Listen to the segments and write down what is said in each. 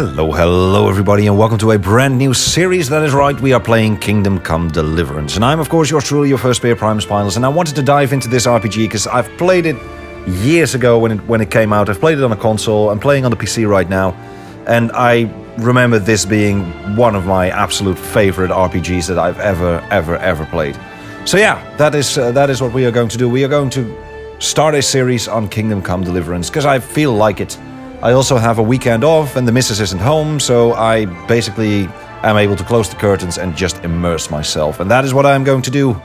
Hello everybody, and welcome to a brand new series. That is right, we are playing Kingdom Come Deliverance. And I'm of course yours truly, your first player, Primus Pilus, and I wanted to dive into this RPG because I've played it years ago when it came out. I've played it on a console, I'm playing on the PC right now, and I remember this being one of my absolute favorite RPGs that I've ever played. So yeah, that is what we are going to do. We are going to start a series on Kingdom Come Deliverance because I feel like it. I also have a weekend off and the missus isn't home, so I basically am able to close the curtains and just immerse myself. And that is what I'm going to do,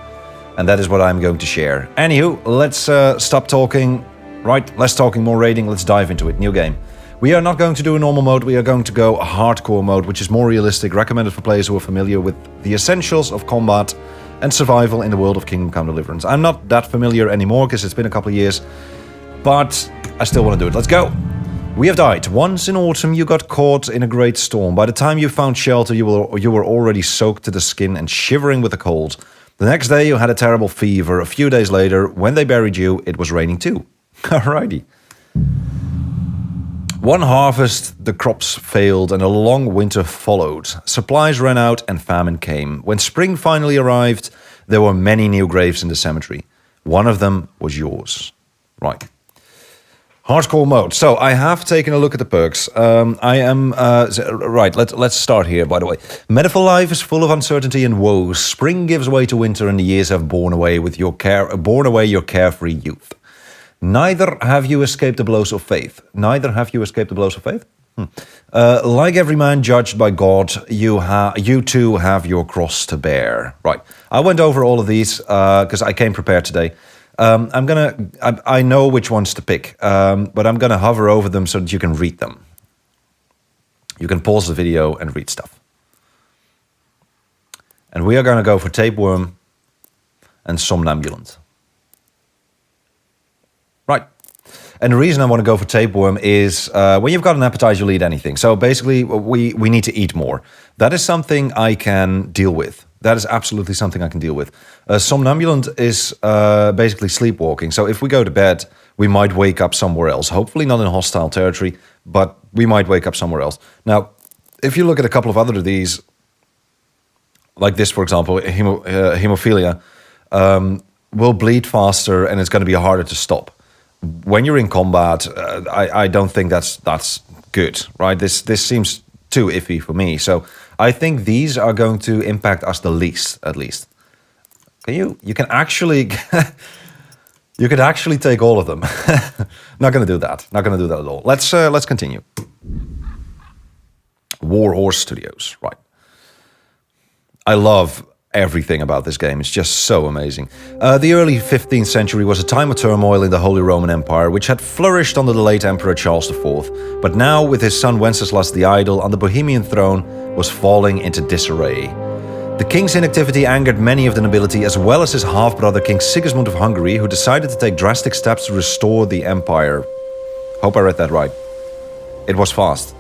and that is what I'm going to share. Anywho, let's stop talking, right? Less talking, more raiding, let's dive into it. New game. We are not going to do a normal mode, we are going to go a hardcore mode, which is more realistic, recommended for players who are familiar with the essentials of combat and survival in the world of Kingdom Come Deliverance. I'm not that familiar anymore because it's been a couple of years, but I still want to do it. Let's go! We have died. Once in autumn you got caught in a great storm. By the time you found shelter you were already soaked to the skin and shivering with the cold. The next day you had a terrible fever. A few days later, when they buried you, it was raining too. Alrighty. One harvest, the crops failed and a long winter followed. Supplies ran out and famine came. When spring finally arrived, there were many new graves in the cemetery. One of them was yours. Right. Hardcore mode. So I have taken a look at the perks. I am right. Let's start here. By the way, medieval life is full of uncertainty and woes. Spring gives way to winter, and the years have borne away your carefree youth. Neither have you escaped the blows of faith. Like every man judged by God, you too have your cross to bear. Right. I went over all of these because I came prepared today. I know which ones to pick, but I'm gonna hover over them so that you can read them. You can pause the video and read stuff. And we are gonna go for tapeworm and somnambulant. Right. And the reason I want to go for tapeworm is when you've got an appetite, you'll eat anything. So basically, we need to eat more. That is something I can deal with. That is absolutely something I can deal with. Somnambulant is basically sleepwalking. So if we go to bed, we might wake up somewhere else. Hopefully not in hostile territory, but we might wake up somewhere else. Now, if you look at a couple of other of these, like this, for example, hemophilia, will bleed faster and it's going to be harder to stop. When you're in combat, I don't think that's good, right? This seems too iffy for me. So I think these are going to impact us the least, at least. You can actually you could actually take all of them. Not going to do that. Not going to do that at all. Let's continue. Warhorse Studios, right? I love everything about this game. It's just so amazing. The early 15th century was a time of turmoil in the Holy Roman Empire, which had flourished under the late Emperor Charles IV, but now with his son Wenceslas the Idle on the Bohemian throne was falling into disarray. The king's inactivity angered many of the nobility, as well as his half-brother King Sigismund of Hungary, who decided to take drastic steps to restore the empire. Hope I read that right. It was fast.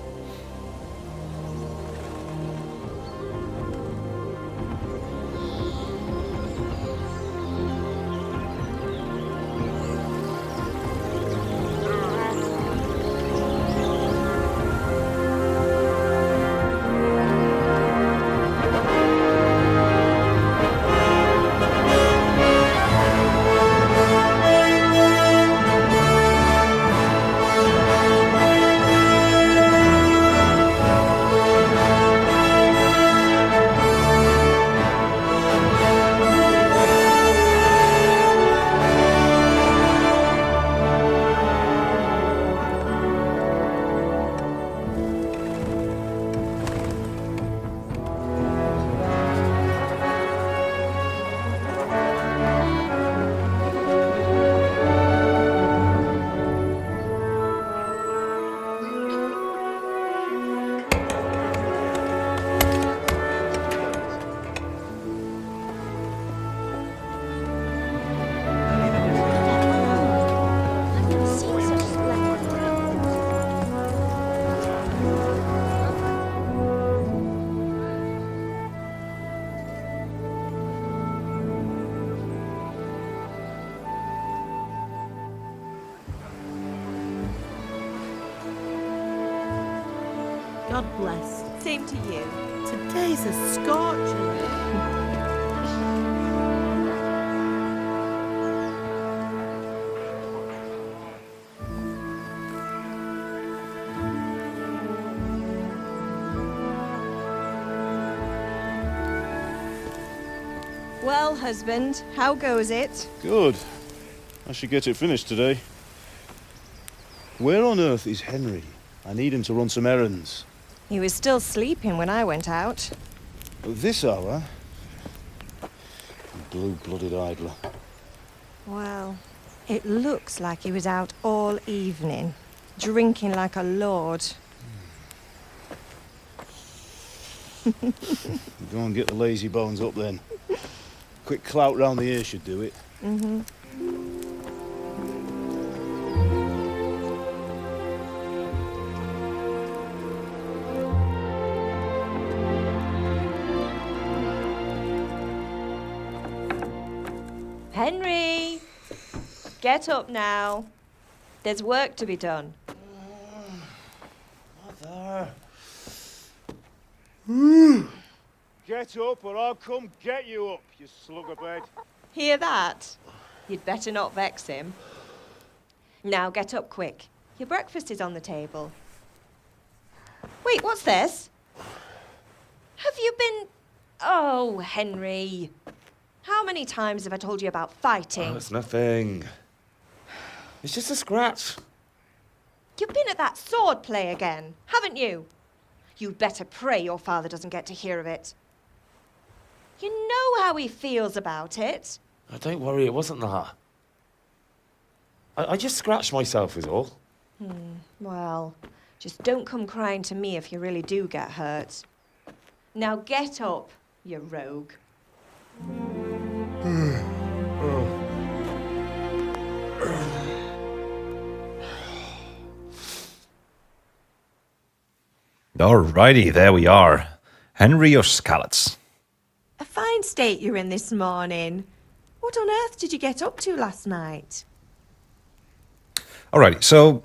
God bless. Same to you. Today's a scorcher. Well, husband, how goes it? Good. I should get it finished today. Where on earth is Henry? I need him to run some errands. He was still sleeping when I went out. At this hour? Blue-blooded idler. Well, it looks like he was out all evening, drinking like a lord. Go and get the lazy bones up then. Quick clout round the ear should do it. Mm-hmm. Henry! Get up now. There's work to be done. Mother. Get up or I'll come get you up, you slugabed. Hear that? You'd better not vex him. Now get up quick. Your breakfast is on the table. Wait, what's this? Have you been... Oh, Henry. How many times have I told you about fighting? Oh, it's nothing. It's just a scratch. You've been at that sword play again, haven't you? You'd better pray your father doesn't get to hear of it. You know how he feels about it. Oh, don't worry, it wasn't that. I just scratched myself is all. Well, just don't come crying to me if you really do get hurt. Now get up, you rogue. Alrighty, there we are. Henry of Skalitz. A fine state you're in this morning. What on earth did you get up to last night? Alrighty, so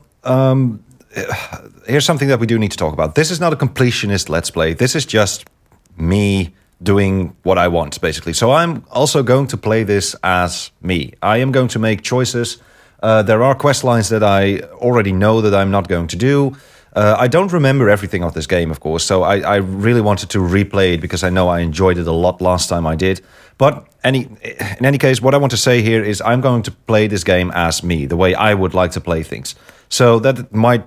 here's something that we do need to talk about. This is not a completionist Let's Play. This is just me doing what I want, basically. So I'm also going to play this as me. I am going to make choices. There are quest lines that I already know that I'm not going to do. I don't remember everything of this game, of course, so I really wanted to replay it because I know I enjoyed it a lot last time I did. But in any case, what I want to say here is I'm going to play this game as me, the way I would like to play things. So that might,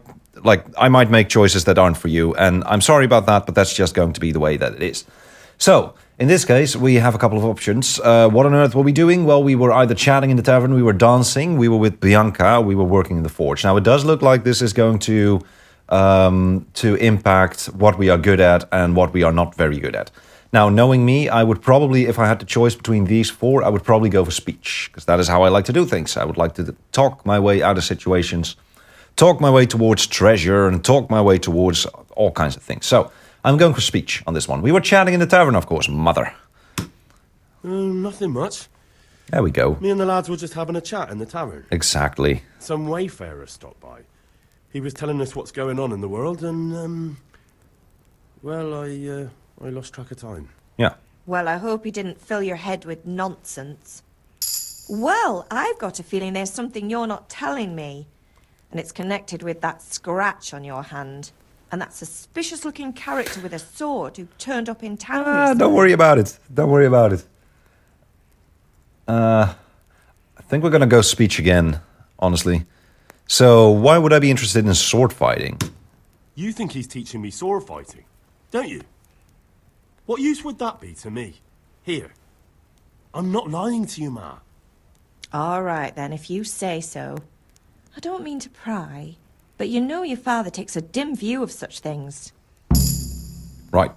I might make choices that aren't for you, and I'm sorry about that, but that's just going to be the way that it is. So, in this case, we have a couple of options. What on earth were we doing? Well, we were either chatting in the tavern, we were dancing, we were with Bianca, we were working in the forge. Now, it does look like this is going to impact what we are good at and what we are not very good at. Now, knowing me, I would probably, if I had the choice between these four, I would probably go for speech, because that is how I like to do things. I would like to talk my way out of situations, talk my way towards treasure, and talk my way towards all kinds of things. So, I'm going for speech on this one. We were chatting in the tavern, of course, mother. Nothing much. There we go. Me and the lads were just having a chat in the tavern. Exactly. Some wayfarer stopped by. He was telling us what's going on in the world, and, well, I lost track of time. Yeah. Well, I hope he didn't fill your head with nonsense. Well, I've got a feeling there's something you're not telling me. And it's connected with that scratch on your hand. And that suspicious-looking character with a sword who turned up in town recently. Don't worry about it. Don't worry about it. I think we're going to go speech again, honestly. So, why would I be interested in sword fighting? You think he's teaching me sword fighting, don't you? What use would that be to me? Here. I'm not lying to you, Ma. All right, then, if you say so. I don't mean to pry, but you know your father takes a dim view of such things. Right.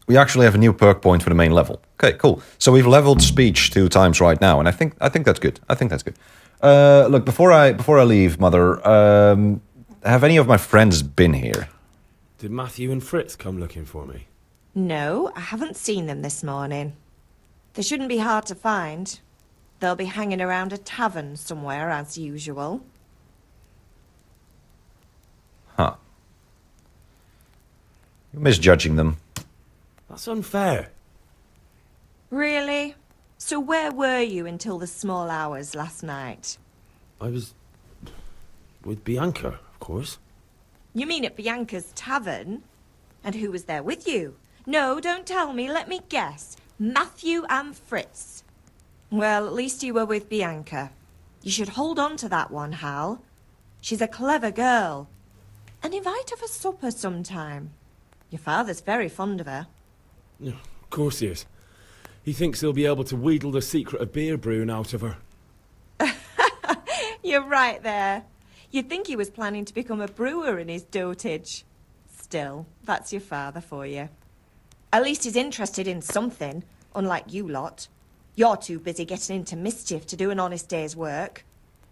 We actually have a new perk point for the main level. Okay, cool. So we've leveled speech 2 times right now, and I think that's good. I think that's good. Look, before I leave, Mother, have any of my friends been here? Did Matthew and Fritz come looking for me? No, I haven't seen them this morning. They shouldn't be hard to find. They'll be hanging around a tavern somewhere, as usual. Huh. You're misjudging them. That's unfair. Really? So where were you until the small hours last night? I was... with Bianca, of course. You mean at Bianca's tavern? And who was there with you? No, don't tell me, let me guess. Matthew and Fritz. Well, at least you were with Bianca. You should hold on to that one, Hal. She's a clever girl. And invite her for supper sometime. Your father's very fond of her. Yeah, of course he is. He thinks he'll be able to wheedle the secret of beer brewing out of her. You're right there. You'd think he was planning to become a brewer in his dotage. Still, that's your father for you. At least he's interested in something, unlike you lot. You're too busy getting into mischief to do an honest day's work.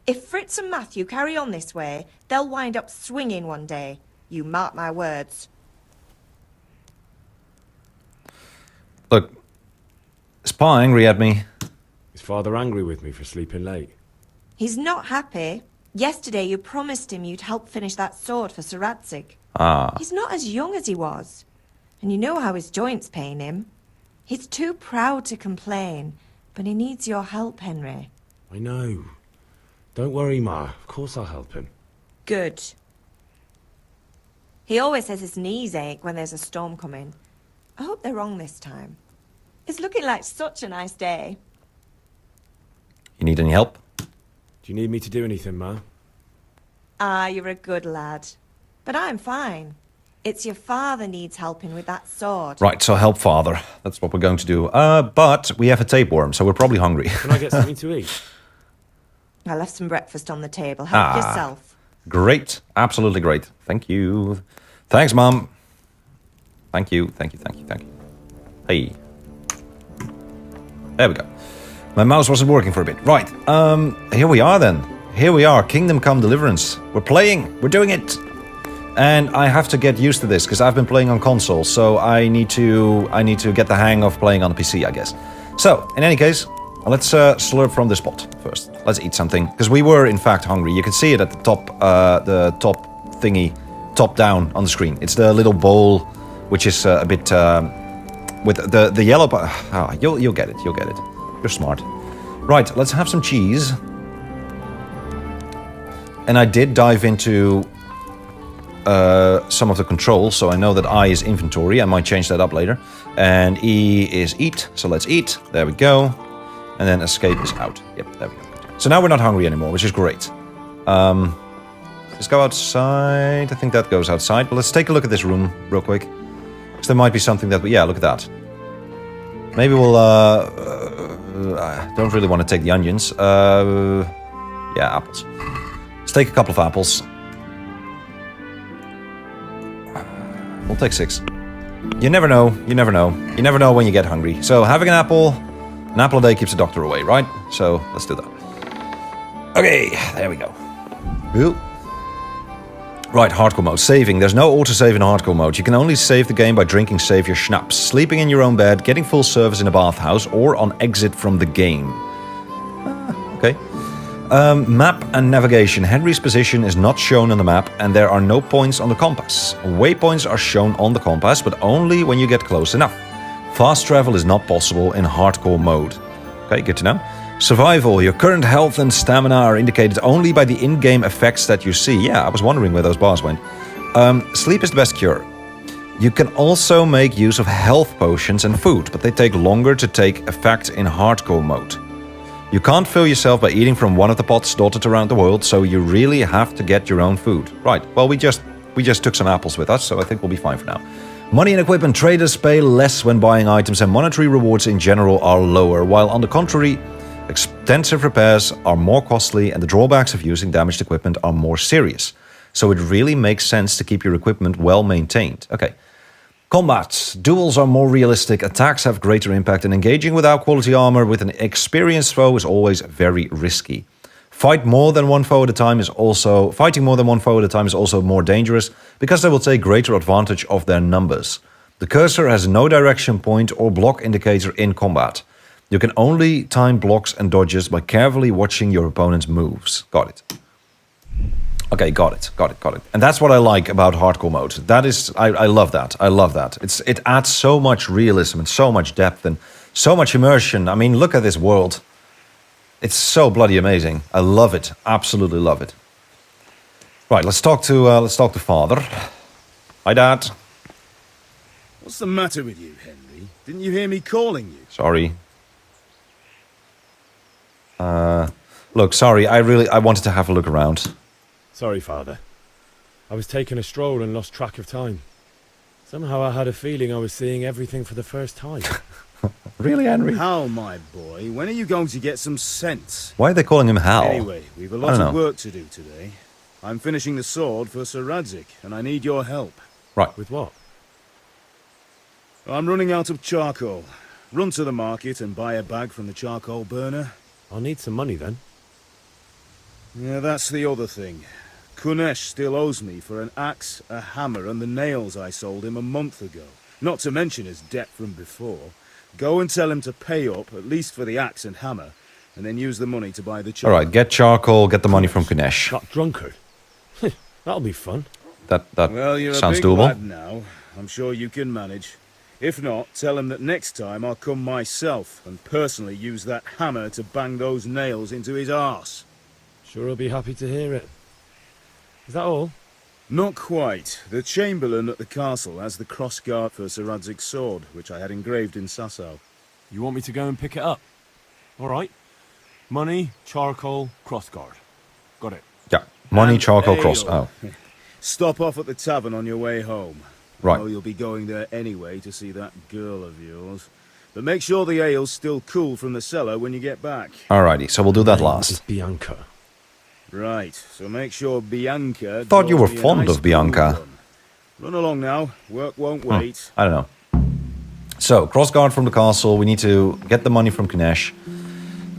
If Fritz and Matthew carry on this way, they'll wind up swinging one day. You mark my words. Look, is Pa angry at me? Is father angry with me for sleeping late? He's not happy. Yesterday you promised him you'd help finish that sword for Sir Radzig. Ah. He's not as young as he was. And you know how his joints pain him. He's too proud to complain, but he needs your help, Henry. I know. Don't worry, Ma. Of course I'll help him. Good. He always says his knees ache when there's a storm coming. I hope they're wrong this time. It's looking like such a nice day. You need any help? Do you need me to do anything, Ma? Ah, you're a good lad. But I'm fine. It's your father needs helping with that sword. Right, so help father. That's what we're going to do. But we have a tapeworm, so we're probably hungry. Can I get something to eat? I left some breakfast on the table. Help yourself. Great. Absolutely great. Thank you. Thanks, Mom. Thank you. Thank you. Thank you. Thank you. Hey. There we go. My mouse wasn't working for a bit. Right. Here we are then. Here we are. Kingdom Come Deliverance. We're playing. We're doing it. And I have to get used to this because I've been playing on console, so I need to get the hang of playing on a PC, I guess. So, in any case, let's slurp from this pot first. Let's eat something because we were in fact hungry. You can see it at the top thingy, top down on the screen. It's the little bowl, which is a bit with the yellow. You'll get it. You'll get it. You're smart. Right. Let's have some cheese. And I did dive into some of the controls, so I know that I is inventory. I might change that up later. And E is eat, so let's eat. There we go. And then escape is out. Yep, there we go. So now we're not hungry anymore, which is great. Let's go outside. I think that goes outside. But let's take a look at this room real quick. Because there might be something that... Yeah, look at that. Maybe we'll... I don't really want to take the onions. Yeah, apples. Let's take a couple of apples. We'll take 6. You never know. You never know. You never know when you get hungry. So having an apple a day keeps the doctor away, right? So let's do that. Okay, there we go. Ooh. Right, hardcore mode. Saving. There's no autosave in hardcore mode. You can only save the game by drinking savior schnapps, sleeping in your own bed, getting full service in a bathhouse, or on exit from the game. Okay. Map and navigation. Henry's position is not shown on the map, and there are no points on the compass. Waypoints are shown on the compass, but only when you get close enough. Fast travel is not possible in hardcore mode. Okay, good to know. Survival. Your current health and stamina are indicated only by the in-game effects that you see. Yeah, I was wondering where those bars went. Sleep is the best cure. You can also make use of health potions and food, but they take longer to take effect in hardcore mode. You can't fill yourself by eating from one of the pots dotted around the world, so you really have to get your own food. Right, well, we just took some apples with us, so I think we'll be fine for now. Money and equipment. Traders pay less when buying items, and monetary rewards in general are lower, while on the contrary, extensive repairs are more costly and the drawbacks of using damaged equipment are more serious. So it really makes sense to keep your equipment well maintained. Okay. Combat. Duels are more realistic, attacks have greater impact, and engaging without quality armor with an experienced foe is always very risky. Fighting more than one foe at a time is also more dangerous because they will take greater advantage of their numbers. The cursor has no direction point or block indicator in combat. You can only time blocks and dodges by carefully watching your opponent's moves. Got it. Okay, got it. And that's what I like about hardcore mode. That is, I love that. I love that. It adds so much realism and so much depth and so much immersion. I mean, look at this world. It's so bloody amazing. I love it. Absolutely love it. Right, let's talk to Father. Hi, Dad. What's the matter with you, Henry? Didn't you hear me calling you? Sorry. Look, sorry. I wanted to have a look around. Sorry, Father. I was taking a stroll and lost track of time. Somehow I had a feeling I was seeing everything for the first time. Really, Henry? Hal, my boy, when are you going to get some sense? Why are they calling him Hal? Anyway, we've a lot of work to do today. I'm finishing the sword for Sir Radzik, and I need your help. Right. With what? I'm running out of charcoal. Run to the market and buy a bag from the charcoal burner. I'll need some money then. Yeah, that's the other thing. Kunesh still owes me for an axe, a hammer, and the nails I sold him a month ago. Not to mention his debt from before. Go and tell him to pay up, at least for the axe and hammer, and then use the money to buy the charcoal. All right, get charcoal, get the money from Kunesh. That drunkard. That'll be fun. That Well, you're sounds a big doable. lad now. I'm sure you can manage. If not, tell him that next time I'll come myself and personally use that hammer to bang those nails into his arse. Sure I'll be happy to hear it. Is that all? Not quite. The Chamberlain at the castle has the crossguard for Sir Radzig's sword, which I had engraved in Sasau. You want me to go and pick it up? All right. Money, charcoal, crossguard. Got it. Yeah, money, And charcoal, ale. cross. Oh, Stop off at the tavern on your way home. Right. Oh, you'll be going there anyway to see that girl of yours. But make sure the ale's still cool from the cellar when you get back. alrighty. So we'll do that It's last. Bianca. Right, so make sure Bianca... Thought you draws were me a fond nice of Bianca. cool run along now. Work won't wait. I don't know. So, crossguard from the castle. We need to get the money from Kunesh.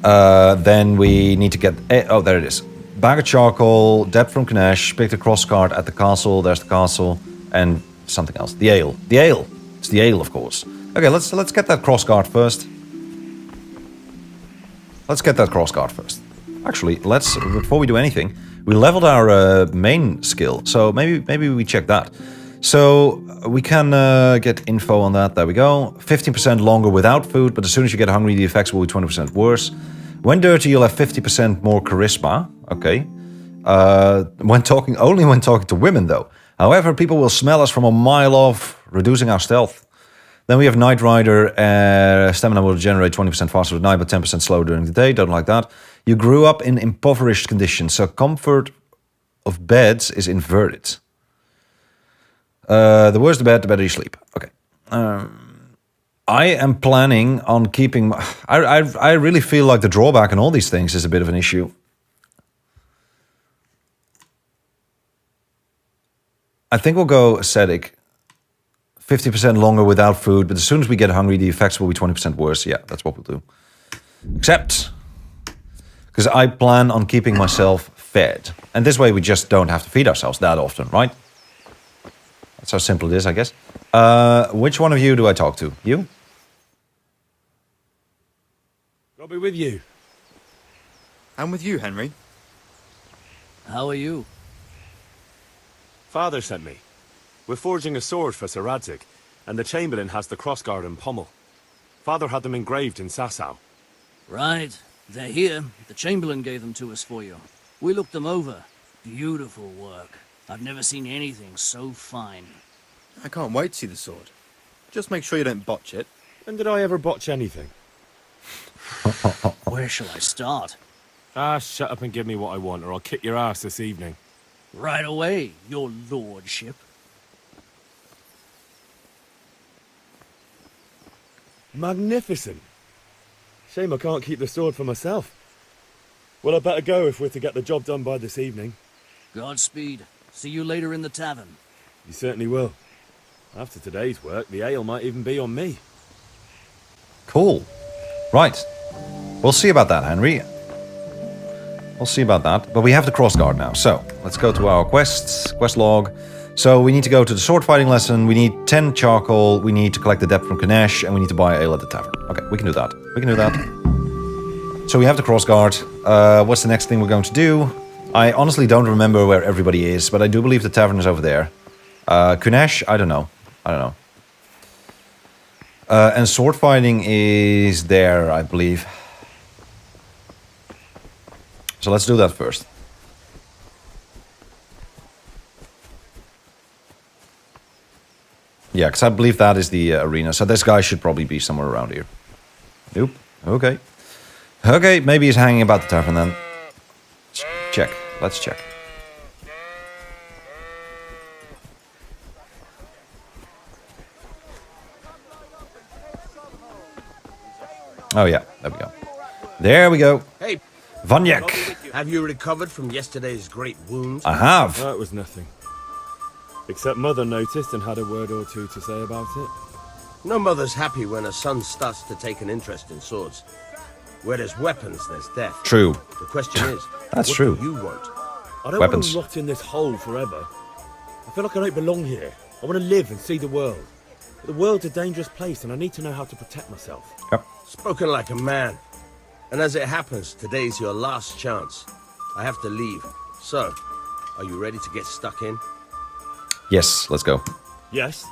Then we need to get... oh, there it is. Bag of charcoal, debt from Kunesh, pick the crossguard at the castle. There's the castle. And something else. The ale. The ale. It's the ale, of course. Okay, let's get that crossguard first. Let's get that crossguard first. Actually, let's, before we do anything, we leveled our main skill, so maybe we check that. So we can get info on that. There we go. 15% longer without food, but as soon as you get hungry, the effects will be 20% worse. When dirty, you'll have 50% more charisma. Okay. Only when talking to women, though. However, people will smell us from a mile off, reducing our stealth. Then we have Night Rider. Stamina will generate 20% faster at night, but 10% slower during the day. Don't like that. You grew up in impoverished conditions, so comfort of beds is inverted. The worse the bed, the better you sleep. Okay. I am planning on keeping... I really feel like the drawback on all these things is a bit of an issue. I think we'll go ascetic. 50% longer without food, but as soon as we get hungry, the effects will be 20% worse. Yeah, that's what we'll do. Except... because I plan on keeping myself fed. And this way we just don't have to feed ourselves that often, right? That's how simple it is, I guess. Which one of you do I talk to? You? I'll be with you. I'm with you, Henry. How are you? Father sent me. We're forging a sword for Sir Radzik, and the Chamberlain has the crossguard and pommel. Father had them engraved in Sasau. Right. They're here. The Chamberlain gave them to us for you. We looked them over. Beautiful work. I've never seen anything so fine. I can't wait to see the sword. Just make sure you don't botch it. When did I ever botch anything? Where shall I start? Ah, shut up and give me what I want, or I'll kick your ass this evening. Right away, your lordship. Magnificent. Shame I can't keep the sword for myself. Well, I better go if we're to get the job done by this evening. Godspeed. See you later in the tavern. You certainly will. After today's work, the ale might even be on me. Cool. Right. We'll see about that, Henry. We'll see about that. But we have the crossguard now. So, let's go to our quest log. So, we need to go to the sword fighting lesson. We need 10 charcoal. We need to collect the debt from Kunesh. And we need to buy ale at the tavern. Okay, we can do that. We can do that. So, we have the crossguard. What's the next thing we're going to do? I honestly don't remember where everybody is, but I do believe the tavern is over there. Kunesh, I don't know. And sword fighting is there, I believe. So let's do that first. Yeah, because I believe that is the arena. So this guy should probably be somewhere around here. Nope. Okay. Okay, maybe he's hanging about the tavern then. Check. Let's check. Oh yeah, there we go. There we go. Hey, Vanyak. have you recovered from yesterday's great wound? I have. That was nothing. Except Mother noticed and had a word or two to say about it. No mother's happy when her son starts to take an interest in swords. Where there's weapons, there's death. True. The question is, That's what true. do you want? I don't Weapons. want to rot in this hole forever. I feel like I don't belong here. I want to live and see the world. But the world's a dangerous place and I need to know how to protect myself. Yep. Spoken like a man. And as it happens, today's your last chance. I have to leave. So, are you ready to get stuck in? Yes, let's go. Yes?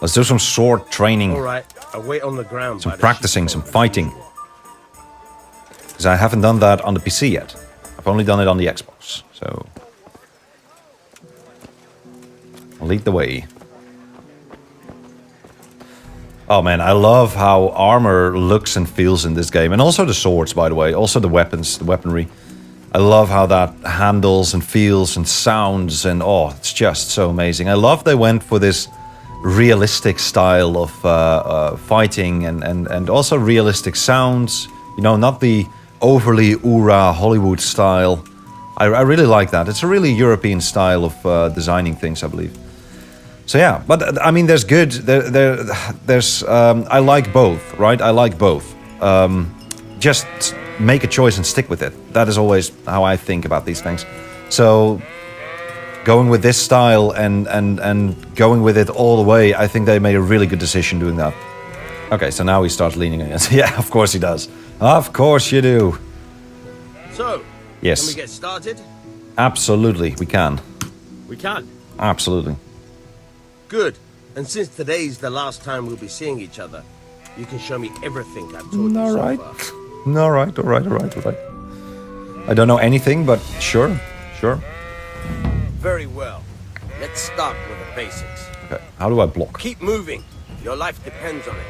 Let's do some sword training. All right, I'll wait on the ground. Some by the practicing, sheep. some fighting. Because I haven't done that on the PC yet. I've only done it on the Xbox. So I'll lead the way. Oh man, I love how armor looks and feels in this game. And also the swords, by the way. Also the weapons, the weaponry. I love how that handles and feels and sounds. And oh, it's just so amazing. I love they went for this realistic style of fighting and also realistic sounds. You know, not the overly oorah Hollywood style. I really like that. It's a really European style of designing things, I believe. So yeah, but I mean, there's good. There's. I like both, right? I like both. Just make a choice and stick with it. That is always how I think about these things. So going with this style and going with it all the way, I think they made a really good decision doing that. Okay, so now he starts leaning against. Yeah, of course he does. Of course you do. So, Yes. can we get started? Absolutely, we can. We can. Absolutely. Good. And since today's the last time we'll be seeing each other, you can show me everything I've taught you All so right. far. All right. I don't know anything, but sure. Very well. Let's start with the basics. Okay, how do I block? Keep moving. Your life depends on it.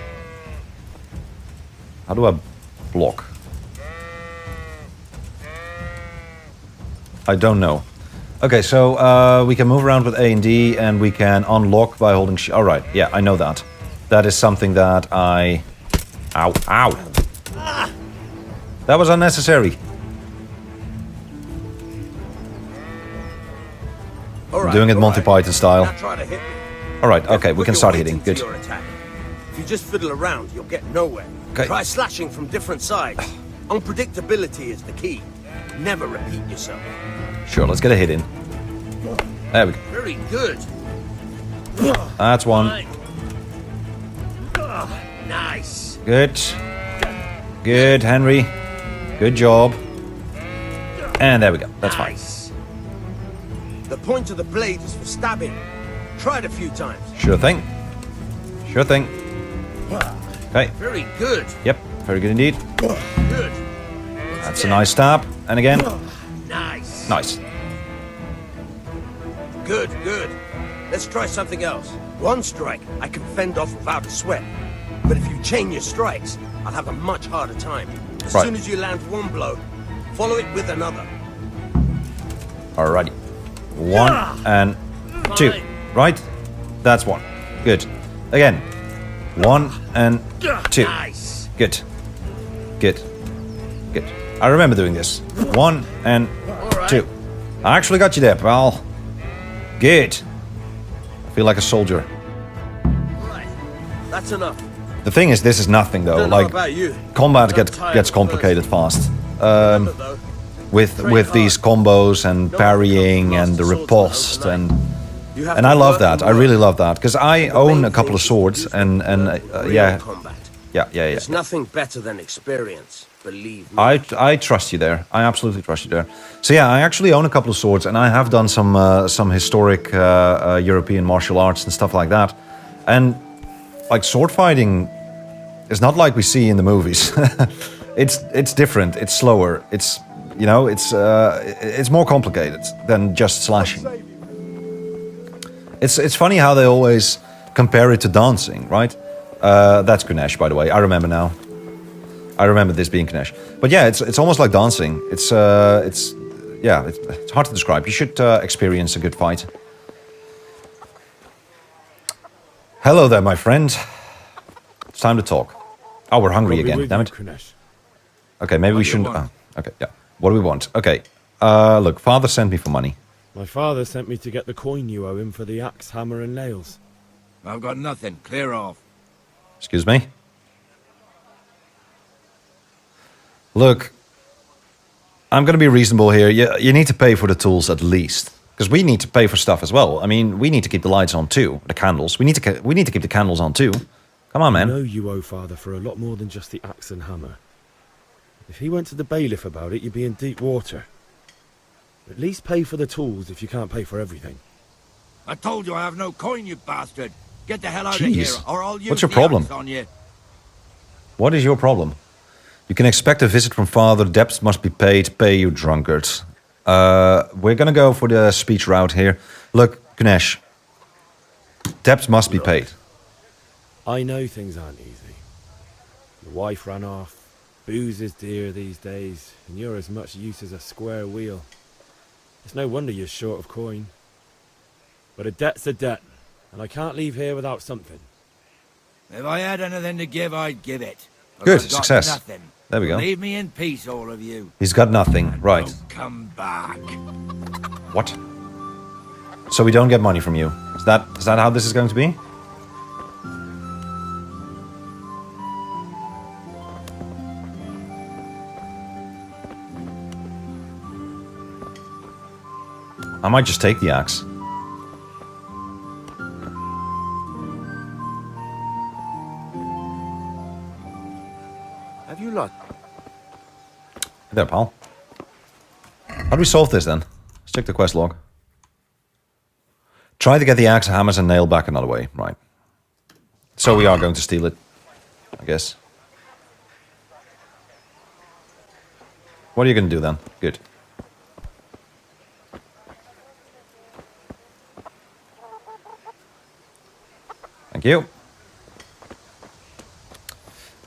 How do I block? I don't know. Okay, so we can move around with A and D, and we can unlock by holding all right, yeah, I know that. That is something that I... Ow, ow! That was unnecessary. All right, Doing it all Monty right. Python style. Now try to hit me. All right, okay, we Put can your start weight hitting. into Good. your attack. If you just fiddle around, you'll get nowhere. Okay. Try slashing from different sides. Unpredictability is the key. Never repeat yourself. Sure, let's get a hit in. There we go. Very good. That's one. Nice. Good. Good, Henry. Good job. And there we go. That's fine. Nice. The point of the blade is for stabbing. Try it a few times. Sure thing. Sure thing. Okay. Very good. Yep. Very good indeed. Good. That's a nice stab. And again. Nice. Nice. Good, good. Let's try something else. One strike I can fend off without a sweat. But if you chain your strikes, I'll have a much harder time. As Right. soon as you land one blow, follow it with another. Alrighty. One and two. Right? That's one. Good. Again. One and two. Nice. Good. Good. Good. I remember doing this. One and two. I actually got you there, pal. Good. I feel like a soldier. Right. That's enough. The thing is, this is nothing though. Don't know Like, about you. combat but I'm tired gets of complicated fast. Remember, though, With these combos and parrying and the riposte and you have and to I love work that. and I really work. love that because I The own main a couple thing of swords is and real yeah, combat. Yeah. There's nothing better than experience, believe me. I trust you there. I absolutely trust you there. So yeah, I actually own a couple of swords, and I have done some historic European martial arts and stuff like that. And like sword fighting is not like we see in the movies. It's different. It's slower. It's it's more complicated than just slashing. It's funny how they always compare it to dancing, right? That's Kunesh, by the way. I remember now. I remember this being Kunesh. But yeah, it's almost like dancing. It's hard to describe. You should experience a good fight. Hello there, my friend. It's time to talk. Oh, we're hungry again. Damn it. Okay, maybe we shouldn't. Oh, okay, yeah. What do we want? Okay. Look, father sent me for money. My father sent me to get the coin you owe him for the axe, hammer, and nails. I've got nothing. Clear off. Excuse me? Look, I'm going to be reasonable here. You need to pay for the tools at least. Because we need to pay for stuff as well. I mean, we need to keep the lights on too. The candles. We need to keep the candles on too. Come on, man. I know you owe father for a lot more than just the axe and hammer. If he went to the bailiff about it, you'd be in deep water. At least pay for the tools if you can't pay for everything. I told you I have no coin, you bastard. Get the hell out Jeez. of here, or I'll use What's your the problem? axe on you. What is your problem? You can expect a visit from father. Debts must be paid. Pay, you drunkards. We're gonna go for the speech route here. Look, Ganesh. Debts must be paid. I know things aren't easy. The wife ran off. Booze is dear these days, and you're as much use as a square wheel. It's no wonder you're short of coin. But a debt's a debt, and I can't leave here without something. If I had anything to give, I'd give it. But Good, I've got success. Nothing. There we go. Leave me in peace, all of you. He's got nothing, right. Don't come back. What? So we don't get money from you. Is that how this is going to be? I might just take the axe. Have you lot? Hey there, pal. How do we solve this then? Let's check the quest log. Try to get the axe, hammers, and nail back another way. Right. So we are going to steal it, I guess. What are you going to do then? Good. Thank you.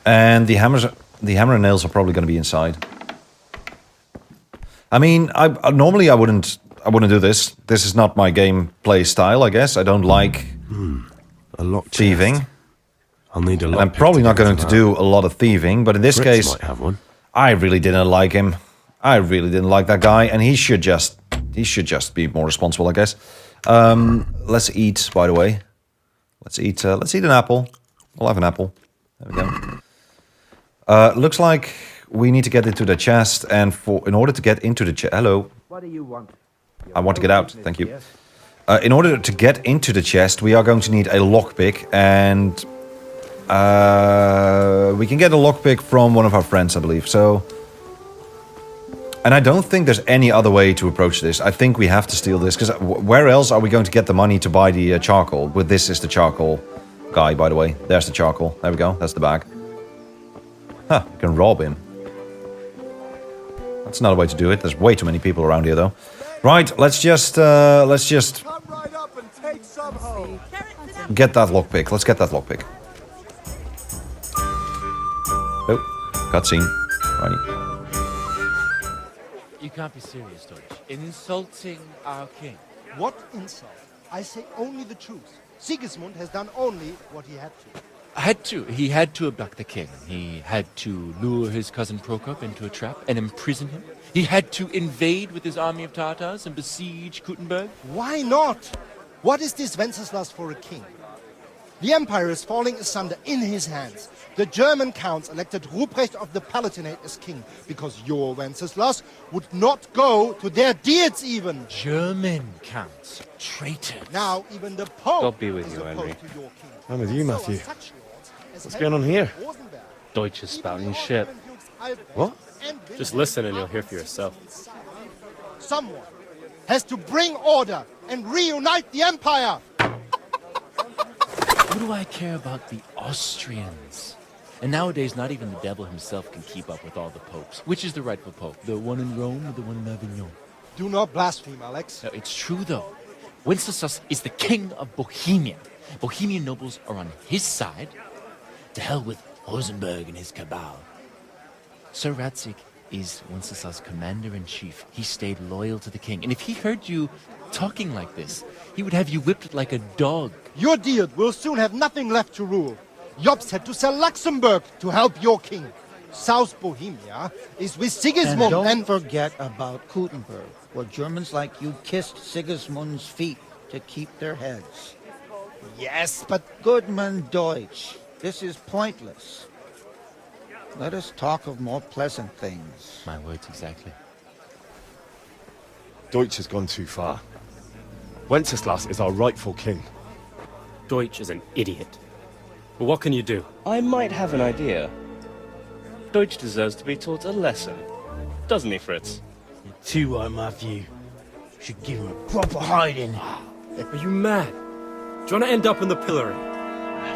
And the hammer and nails are probably going to be inside. I mean, normally I wouldn't do this. This is not my gameplay style, I guess. I don't like A lock thieving. chest. I'll need a lock. And I'm probably not going to do a lot of thieving, but in this case, might have one. I really didn't like him. I really didn't like that guy, and he should just be more responsible, I guess. Let's eat, by the way. Let's eat an apple. We'll have an apple. There we go. Looks like we need to get into the chest, and in order to get into the chest... Hello. What do you want? I want to get out. Thank you. In order to get into the chest, we are going to need a lockpick, and we can get a lockpick from one of our friends, I believe. So, and I don't think there's any other way to approach this. I think we have to steal this, because where else are we going to get the money to buy the charcoal? With this is the charcoal guy, by the way. There's the charcoal. There we go. That's the bag. Huh, you can rob him. That's another way to do it. There's way too many people around here, though. Right, let's just Come right up and take some home. get that lockpick. Let's get that lockpick. Oh, cutscene. Righty. You can't be serious, Deutsch. In insulting our king. What insult? I say only the truth. Sigismund has done only what he had to. He had to abduct the king. He had to lure his cousin Prokop into a trap and imprison him. He had to invade with his army of Tatars and besiege Kuttenberg. Why not? What is this Wenceslas for a king? The empire is falling asunder in his hands. The German counts elected Ruprecht of the Palatinate as king because your Wenceslas would not go to their deeds even. German counts. Traitors. Now even the Pope God be with is you, opposed Henry. to your king. I'm with you, So are Matthew. such lords as What's going on here? Rosenberg, Deutsch is spouting shit. What? Just listen and you'll hear for yourself. Someone has to bring order and reunite the empire. What do I care about the Austrians? And nowadays, not even the devil himself can keep up with all the popes. Which is the rightful pope? The one in Rome or the one in Avignon? Do not blaspheme, Alex. No, it's true, though. Wenceslas is the king of Bohemia. Bohemian nobles are on his side. To hell with Rosenberg and his cabal. Sir Radzig is Wenceslas' commander-in-chief. He stayed loyal to the king. And if he heard you talking like this, he would have you whipped like a dog. Your deal will soon have nothing left to rule. Jobst had to sell Luxembourg to help your king. South Bohemia is with Sigismund and don't forget about Gutenberg, where Germans like you kissed Sigismund's feet to keep their heads. Yes, but Goodman Deutsch, this is pointless. Let us talk of more pleasant things. My words exactly. Deutsch has gone too far. Wenceslas is our rightful king. Deutsch is an idiot. But what can you do? I might have an idea. Deutsch deserves to be taught a lesson. Doesn't he, Fritz? You're too right, Matthew. Should give him a proper hiding. Are you mad? Do you want to end up in the pillory?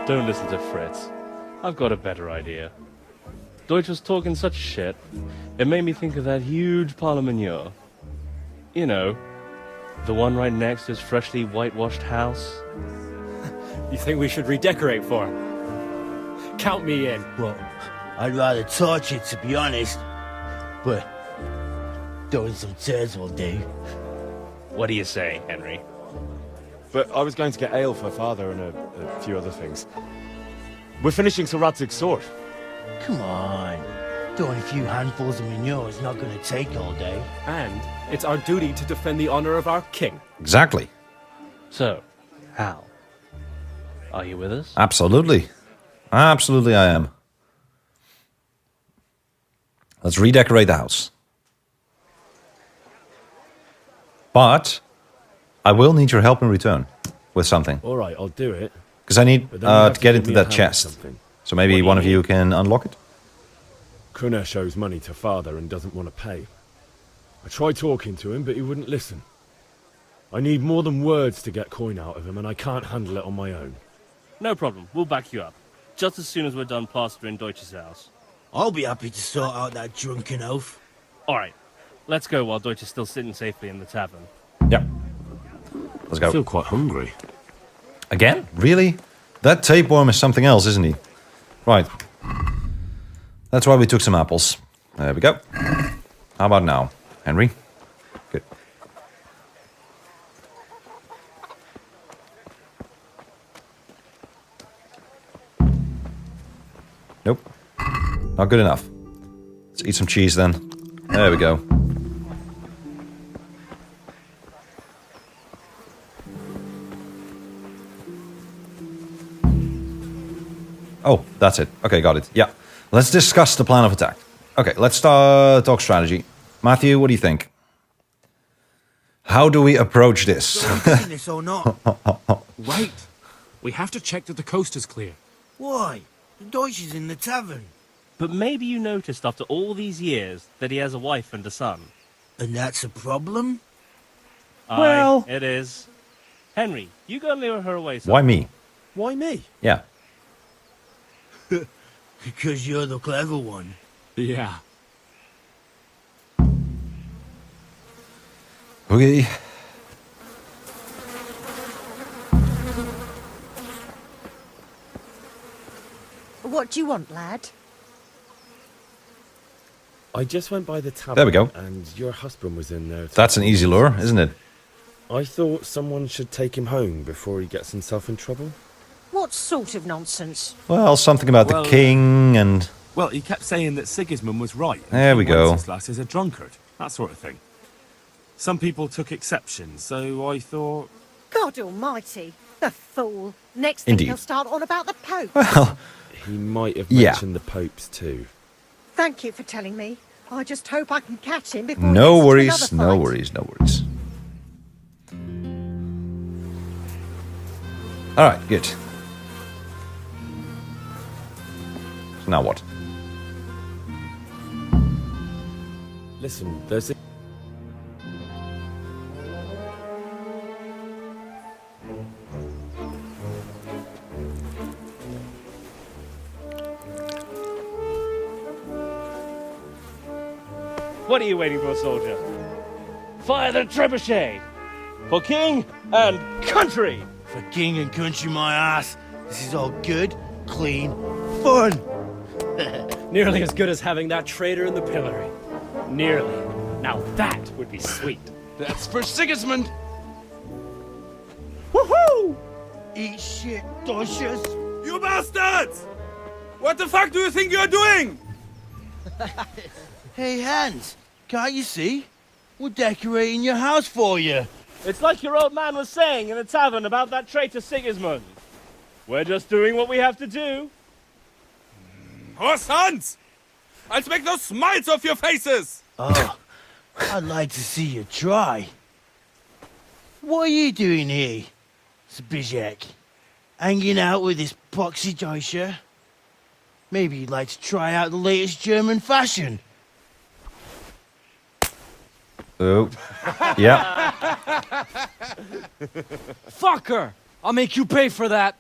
Don't listen to Fritz. I've got a better idea. Deutsch was talking such shit, it made me think of that huge parliament. You know, the one right next to his freshly whitewashed house. You think we should redecorate for him? Count me in. Well, I'd rather torch it, to be honest. But throwing some tears will do. What do you say, Henry? But I was going to get ale for father and a few other things. We're finishing Sir Radzig's sword. Come on. Throwing a few handfuls of manure is not going to take all day. And it's our duty to defend the honor of our king. Exactly. So, Hal, are you with us? Absolutely. Absolutely I am. Let's redecorate the house. But I will need your help in return with something. All right, I'll do it. Because I need to get into that hand chest. something. So maybe one of you can unlock it? Kunesh owes money to father and doesn't want to pay. I tried talking to him, but he wouldn't listen. I need more than words to get coin out of him, and I can't handle it on my own. No problem. We'll back you up. Just as soon as we're done plastering Deutsch's house. I'll be happy to sort out that drunken oaf. All right. Let's go while Deutsch is still sitting safely in the tavern. Yep. Let's go. I feel quite hungry. Again? Really? That tapeworm is something else, isn't he? Right. That's why we took some apples. There we go. How about now, Henry? Good. Nope. Not good enough. Let's eat some cheese then. There we go. Oh, that's it. Okay, got it. Yeah. Let's discuss the plan of attack. Okay, let's talk strategy. Matthew, what do you think? How do we approach this? This or not? Wait. We have to check that the coast is clear. Why? The Deutsch is in the tavern. But maybe you noticed after all these years that he has a wife and a son. And that's a problem? Well... It is. Henry, you go and lure her away. Why me? Why me? Yeah. Because you're the clever one. Yeah. Okay. What do you want, lad? I just went by the tavern. There we go. And your husband was in there. That's an easy lure, isn't it? I thought someone should take him home before he gets himself in trouble. What sort of nonsense? Well, something about the king and... Well, he kept saying that Sigismund was right. There we go. Wenceslas is a drunkard. That sort of thing. Some people took exception, so I thought... God almighty, the fool. Next thing Indeed. he'll start on about the Pope. Well... He might have mentioned the popes too. Thank you for telling me. I just hope I can catch him before No he gets worries, to another no fight. worries, no worries. Alright, good. So now what? Listen, there's... What are you waiting for, soldier? Fire the trebuchet! For king and country! For king and country, my ass. This is all good, clean, fun. Nearly as good as having that traitor in the pillory. Nearly. Now that would be sweet. That's for Sigismund. Woohoo! Eat shit, Docious. You bastards! What the fuck do you think you're doing? Hey, Hans, can't you see? We're decorating your house for you. It's like your old man was saying in the tavern about that traitor Sigismund. We're just doing what we have to do. Horse Hans! I'll make those smiles off your faces! Oh, I'd like to see you try. What are you doing here, Zbyszek? Hanging out with this poxy Deutscher? Maybe you'd like to try out the latest German fashion. Oh. Yeah. Fucker! I'll make you pay for that.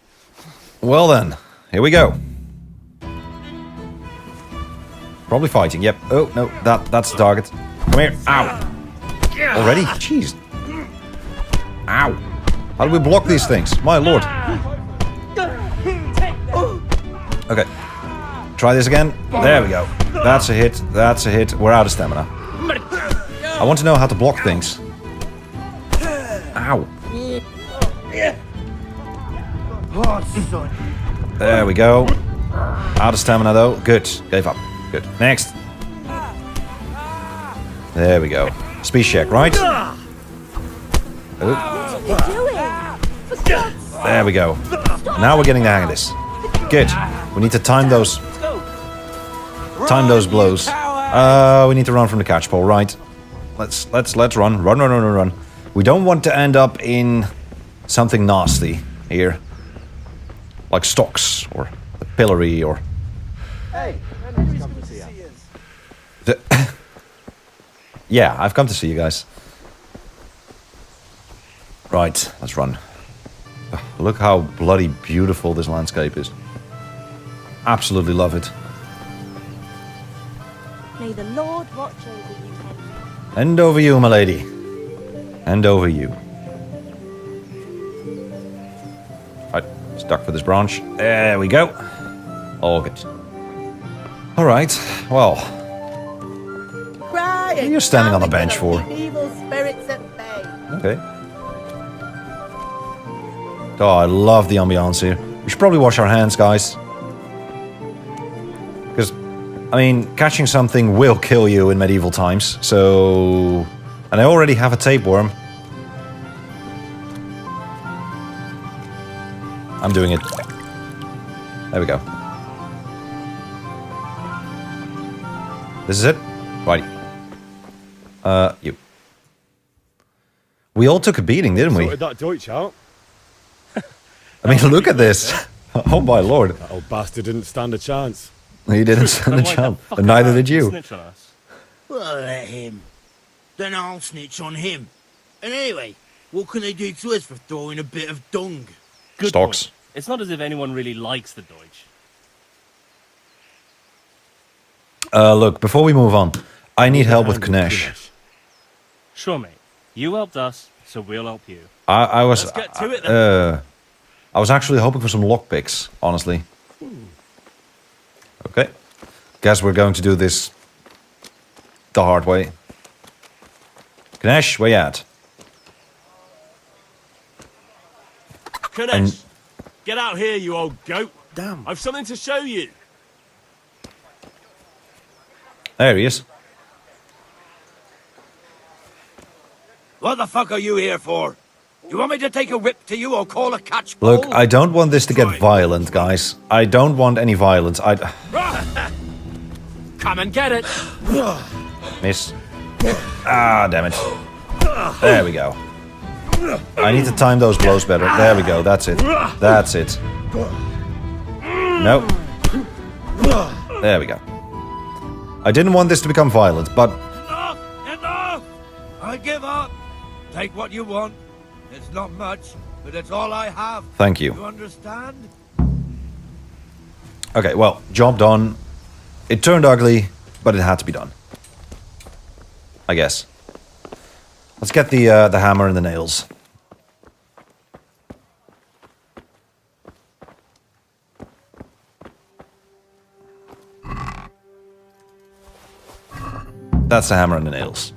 Well then, here we go. Probably fighting, yep. Oh, no, that's the target. Come here. Ow. Already? Jeez. Ow. How do we block these things? My lord. Okay. Try this again. There we go. That's a hit. That's a hit. We're out of stamina. I want to know how to block things. Ow. There we go. Out of stamina though. Good. Gave up. Good. Next. There we go. Speed check, right? Oh. There we go. Now we're getting the hang of this. Good. We need to time those blows. We need to run from the catch pole, right? Let's run. Run. We don't want to end up in something nasty here. Like stocks or the pillory or... Hey, nobody's come to see us. Yeah, I've come to see you guys. Right, let's run. Look how bloody beautiful this landscape is. Absolutely love it. May the Lord watch over you, Henry. And over you, my lady. And over you. Right, stuck for this branch. There we go. All good. Alright, well. Cry What are you standing on the bench for? Evil spirits at bay. Okay. Oh, I love the ambiance here. We should probably wash our hands, guys. Because, I mean, catching something will kill you in medieval times, so... And I already have a tapeworm. I'm doing it. There we go. This is it? Righty. You. We all took a beating, didn't we? Sorted that Deutsch out. I mean, look at this. Oh my lord. That old bastard didn't stand a chance. He didn't stand a chance. And neither did you. Well, let him. Then I'll snitch on him. And anyway, what can they do to us for throwing a bit of dung? Good Stocks. point. It's not as if anyone really likes the Deutsch. Look, before we move on, I need help with Kunesh. Sure, mate. You helped us, so we'll help you. I was... Let's get to it then. I was actually hoping for some lockpicks, honestly. Okay. Guess we're going to do this the hard way. Kunesh, where you at? Kunesh, get out here, you old goat. Damn. I've something to show you. There he is. What the fuck are you here for? You want me to take a whip to you or call a catch pole? Look, I don't want this to get violent, guys. I don't want any violence. Come and get it. Miss. Ah, damn it. There we go. I need to time those blows better. There we go. That's it. That's it. No. There we go. I didn't want this to become violent, but I give up. Take what you want. It's not much, but it's all I have. Thank you. You understand? Okay, well, job done. It turned ugly, but it had to be done. I guess. Let's get the hammer and the nails. That's the hammer and the nails.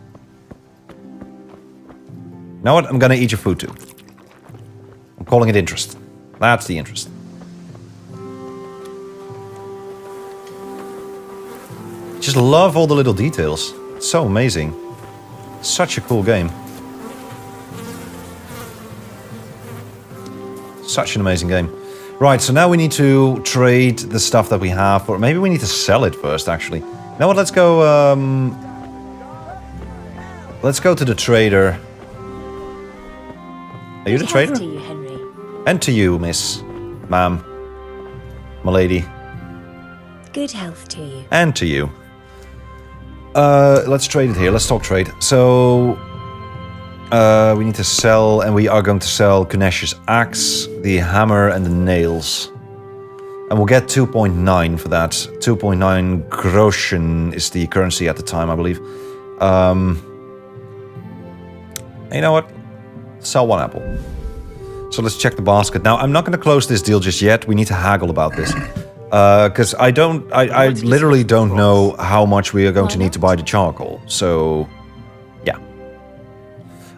You know what? I'm gonna eat your food too. I'm calling it interest. That's the interest. Just love all the little details. It's so amazing. Such a cool game. Such an amazing game. Right, so now we need to trade the stuff that we have, or maybe we need to sell it first, actually. You know what, let's go, let's go to the trader. Are you the trader? To you, Henry. And to you, miss. Ma'am. M'lady. Good health to you. And to you. Let's trade it here. Let's talk trade. So, we need to sell, and we are going to sell Kunesh's axe, the hammer, and the nails. And we'll get 2.9 for that. 2.9 groschen is the currency at the time, I believe. You know what? Sell one apple. So let's check the basket. Now, I'm not going to close this deal just yet. We need to haggle about this. Because I literally don't know how much we are going to need to buy the charcoal. So, yeah.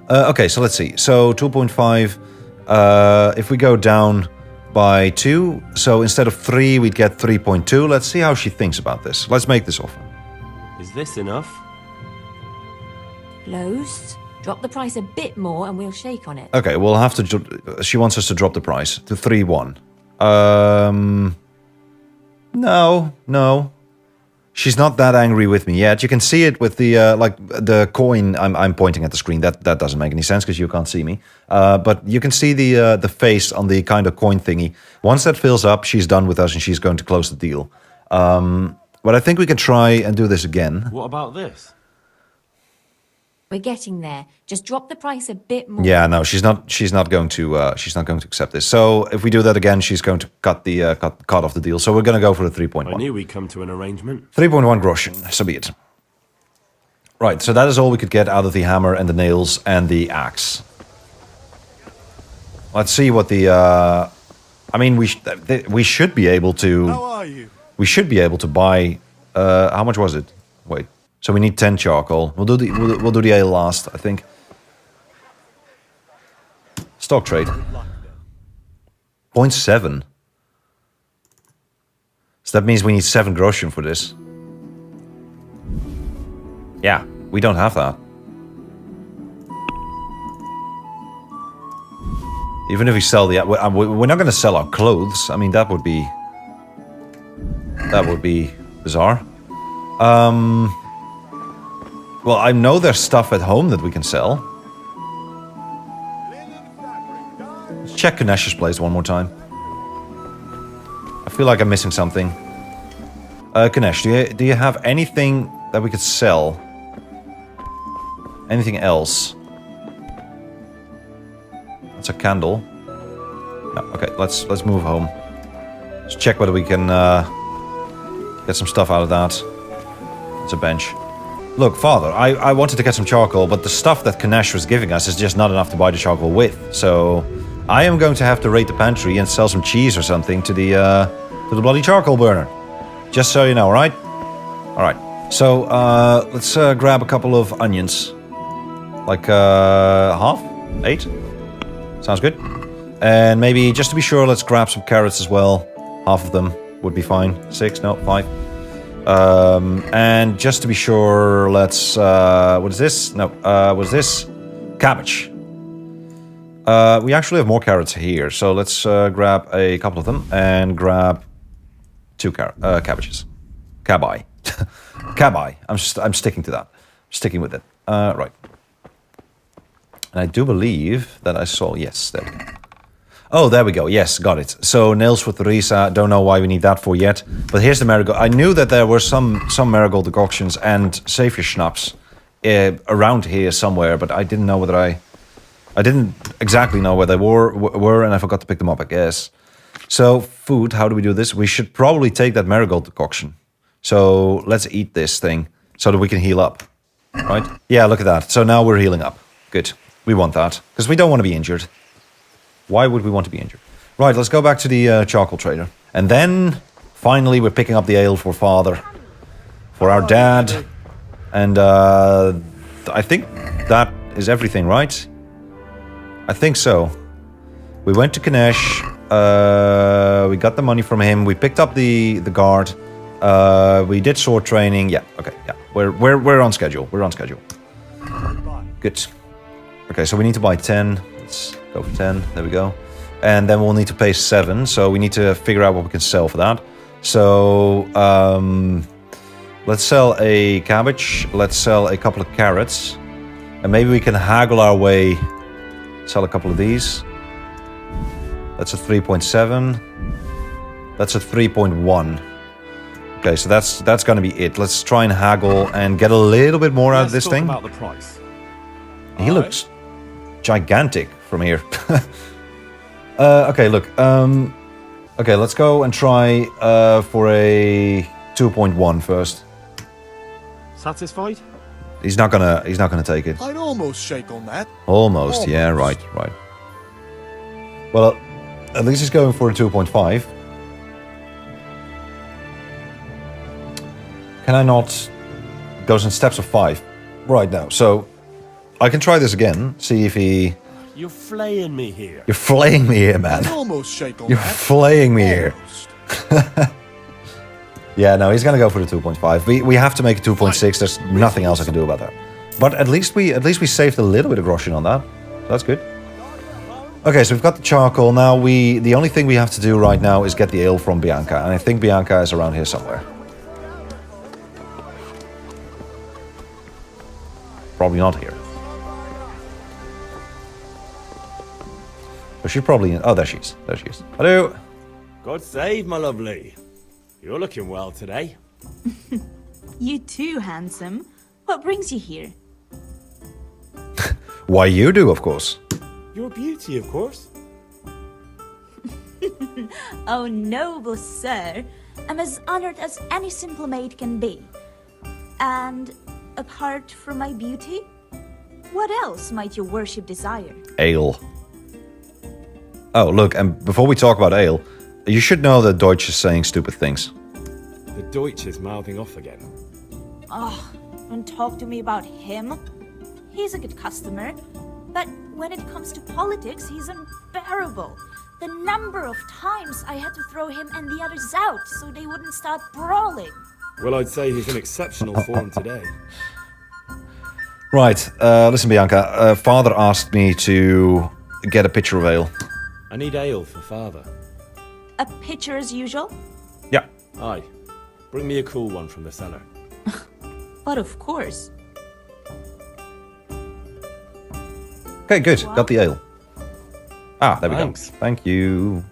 Okay, so let's see. So 2.5. If we go down by 2, so instead of 3, we'd get 3.2. Let's see how she thinks about this. Let's make this offer. Is this enough? Lows. Drop the price a bit more and we'll shake on it. Okay, we'll have to... She wants us to drop the price to 3.1. No. She's not that angry with me yet. You can see it with the like the coin. I'm pointing at the screen. That doesn't make any sense because you can't see me. But you can see the face on the kind of coin thingy. Once that fills up, she's done with us and she's going to close the deal. But I think we can try and do this again. What about this? We're getting there. Just drop the price a bit more. Yeah, no, she's not going to accept this. So if we do that again, she's going to cut off the deal. So we're going to go for the 3.1. I knew we'd come to an arrangement. 3.1 groschen, so be it. Right, so that is all we could get out of the hammer and the nails and the axe. Let's see what the. I mean, we should be able to. How are you? We should be able to buy. How much was it? Wait. So we need 10 charcoal. We'll do the ale last, I think. Stock trade. 0.7. So that means we need 7 groschen for this. Yeah, we don't have that. Even if we sell the... We're not going to sell our clothes. I mean, that would be bizarre. Well, I know there's stuff at home that we can sell. Let's check Kunesh's place one more time. I feel like I'm missing something. Kunesh, do you have anything that we could sell? Anything else? That's a candle. No, okay, let's move home. Let's check whether we can get some stuff out of that. It's a bench. Look, Father, I wanted to get some charcoal, but the stuff that Kunesh was giving us is just not enough to buy the charcoal with. So I am going to have to raid the pantry and sell some cheese or something to the bloody charcoal burner. Just so you know, right? All right. So let's grab a couple of onions. Like half? 8? Sounds good. And maybe, just to be sure, let's grab some carrots as well. Half of them would be fine. 6? No, 5. And just to be sure, let's... what is this? No, what is this? Cabbage. We actually have more carrots here, so let's grab a couple of them and grab 2 cabbages. Cabai. Cabai. I'm sticking to that. Sticking with it. Right. And I do believe that I saw... Yes, there we go. Oh, there we go. Yes, got it. So nails for Teresa. Don't know why we need that for yet. But here's the marigold. I knew that there were some marigold decoctions and savior schnapps around here somewhere, but I didn't know whether I didn't exactly know where they were, and I forgot to pick them up, I guess. So, food, how do we do this? We should probably take that marigold decoction. So, let's eat this thing so that we can heal up, right? Yeah, look at that. So now we're healing up. Good. We want that, because we don't want to be injured. Why would we want to be injured? Right, let's go back to the charcoal trader. And then, finally, we're picking up the ale for father, for our dad. And I think that is everything, right? I think so. We went to Kanesh. We got the money from him. We picked up the guard. We did sword training. Yeah, okay, yeah. We're on schedule. We're on schedule. Good. Okay, so we need to buy 10. Let's go for 10. There we go. And then we'll need to pay 7. So we need to figure out what we can sell for that. So let's sell a cabbage. Let's sell a couple of carrots. And maybe we can haggle our way. Sell a couple of these. That's a 3.7. That's a 3.1. Okay, so that's going to be it. Let's try and haggle and get a little bit more out of this thing. About the price. He looks gigantic from here. Okay, look. Okay, let's go and try for a 2.1 first. Satisfied? He's not gonna take it. I'd almost shake on that. Almost. Yeah, right. Well, at least he's going for a 2.5. Can I not? Goes in steps of 5 right now. So I can try this again. See if he. You're flaying me here. You're flaying me here, man. I'd almost shake on You're that. flaying me here. Yeah, no, he's gonna go for the 2.5. We have to make it 2.6. There's nothing else I can do about that. But at least we saved a little bit of groschen on that. So that's good. Okay, so we've got the charcoal now. The only thing we have to do right now is get the ale from Bianca, and I think Bianca is around here somewhere. Probably not here. But she's probably in. Oh, there she is. There she is. Hello. God save, my lovely. You're looking well today. You too, handsome. What brings you here? Why you do, of course. Your beauty, of course. Oh, noble sir. I'm as honored as any simple maid can be. And apart from my beauty, what else might your worship desire? Ale. Oh, look, and before we talk about ale, you should know that Deutsch is saying stupid things. The Deutsch is mouthing off again. Oh, don't talk to me about him. He's a good customer, but when it comes to politics, he's unbearable. The number of times I had to throw him and the others out so they wouldn't start brawling. Well, I'd say he's in exceptional form today. Right, listen, Bianca. Father asked me to get a pitcher of ale. I need ale for father. A pitcher as usual? Yeah. Aye. Bring me a cool one from the cellar. But of course. Okay, good. Got the ale. Ah, there we go. Thanks. Thank you.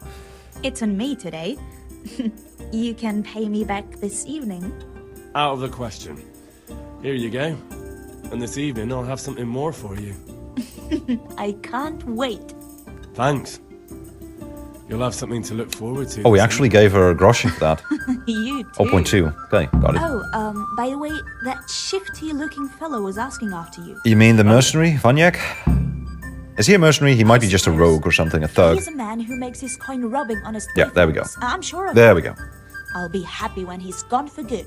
It's on me today. You can pay me back this evening. Out of the question. Here you go. And this evening I'll have something more for you. I can't wait. Thanks. You'll have something to look forward to. Oh, we actually gave her a groschen for that. You too. 0.2. Okay, got it. Oh, by the way, that shifty-looking fellow was asking after you. You mean the mercenary, Vanyak? Is he a mercenary? He might be just a rogue or something, a thug. He's a man who makes his coin rubbing on his Yeah, there we go. I'm sure of There it. we go. I'll be happy when he's gone for good.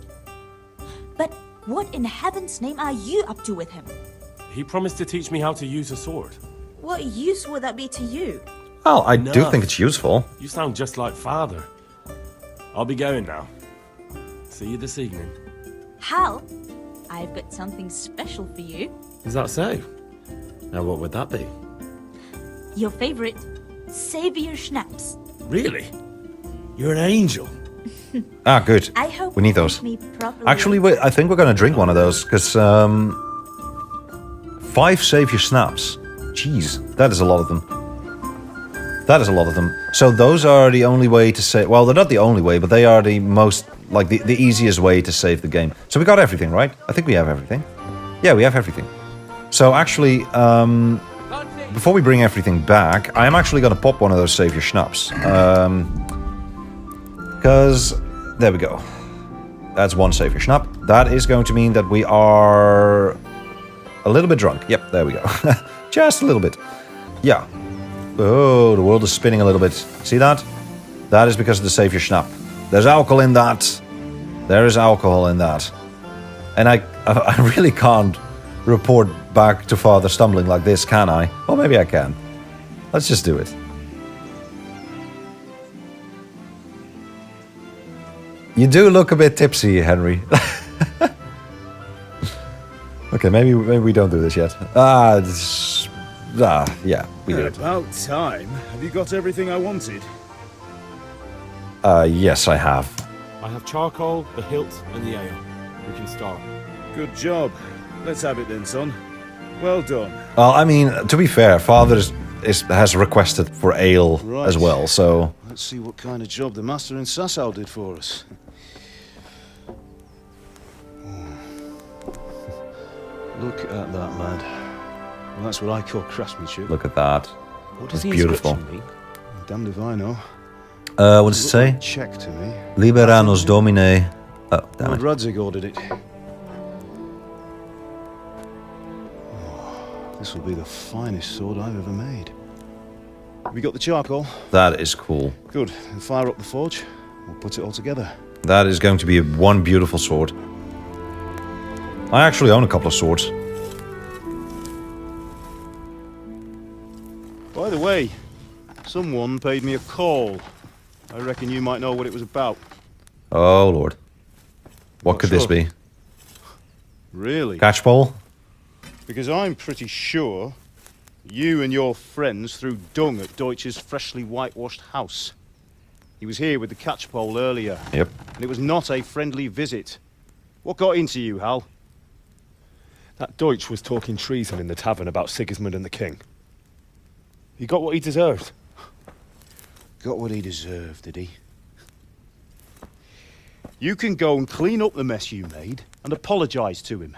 But what in heaven's name are you up to with him? He promised to teach me how to use a sword. What use would that be to you? Well, I do Enough. think it's useful. You sound just like father. I'll be going now. See you this evening. Hal, I've got something special for you. Is that so? Now, what would that be? Your favorite, Savior Schnapps. Really? You're an angel. Ah, good. I hope We need you those. me properly. Actually, I think we're going to drink one of those, because 5 Savior Snaps. Jeez, that is a lot of them. That is a lot of them. So those are the only way to save... Well, they're not the only way, but they are the most... Like, the easiest way to save the game. So we got everything, right? I think we have everything. Yeah, we have everything. So actually, before we bring everything back, I am actually going to pop one of those Save Your Schnapps. Because, there we go. That's one Save Your Schnapp. That is going to mean that we are a little bit drunk. Yep, there we go. Just a little bit. Yeah. Oh, the world is spinning a little bit. See that? That is because of the Save Your Schnapp. There's alcohol in that. There is alcohol in that. And I really can't report back to Father stumbling like this, can I? Or maybe I can. Let's just do it. You do look a bit tipsy, Henry. Okay, maybe we don't do this yet. Yeah, we do it. About time. Have you got everything I wanted? Yes, I have. I have charcoal, the hilt, and the ale. We can start. Good job. Let's have it then, son. Well done. Well, I mean, to be fair, Father has requested for ale as well, so... Let's see what kind of job the master in Sasau did for us. Look at that, lad. Well, that's what I call craftsmanship. Look at that. What It's beautiful. mean? Damned if I know. What does it say? Like check to me. Liberanos Domine. Oh, damn Lord it. Radzig ordered it. This will be the finest sword I've ever made. We got the charcoal? That is cool. Good. And fire up the forge. We'll put it all together. That is going to be one beautiful sword. I actually own a couple of swords. By the way, someone paid me a call. I reckon you might know what it was about. Oh, Lord. What could this be? Really? Catchpole? Because I'm pretty sure you and your friends threw dung at Deutsch's freshly whitewashed house. He was here with the catchpole earlier. Yep. And it was not a friendly visit. What got into you, Hal? That Deutsch was talking treason in the tavern about Sigismund and the king. He got what he deserved. Got what he deserved, did he? You can go and clean up the mess you made and apologize to him.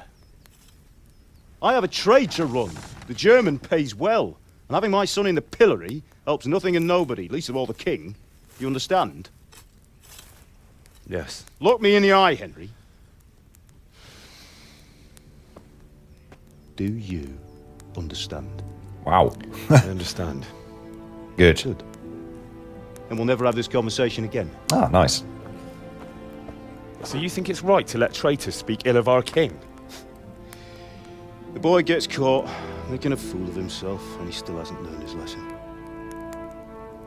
I have a trade to run. The German pays well. And having my son in the pillory helps nothing and nobody, least of all the king. You understand? Yes. Look me in the eye, Henry. Do you understand? Wow. I understand. Good. Good. And we'll never have this conversation again. Ah, nice. So you think it's right to let traitors speak ill of our king? The boy gets caught making a fool of himself, and he still hasn't learned his lesson.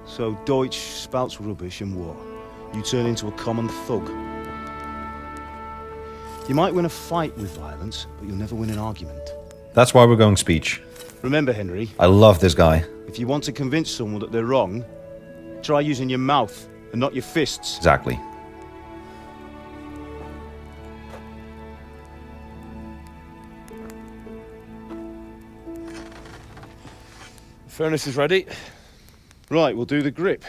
So Deutsch spouts rubbish, and what? You turn into a common thug. You might win a fight with violence, but you'll never win an argument. That's why we're going speech. Remember, Henry, I love this guy. if you want to convince someone that they're wrong, try using your mouth and not your fists. Exactly. Furnace is ready. Right, we'll do the grip.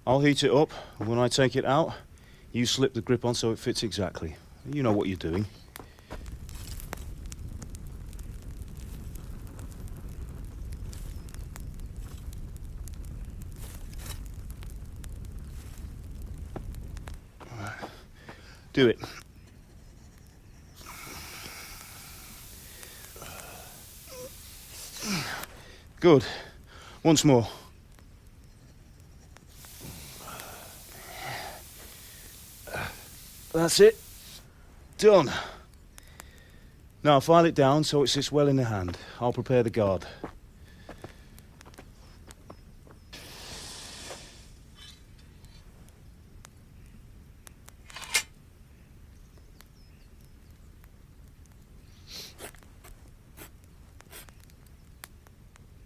I'll heat it up, and when I take it out, you slip the grip on so it fits exactly. You know what you're doing. Do it. Good. Once more. That's it. Done. Now file it down so it sits well in the hand. I'll prepare the guard.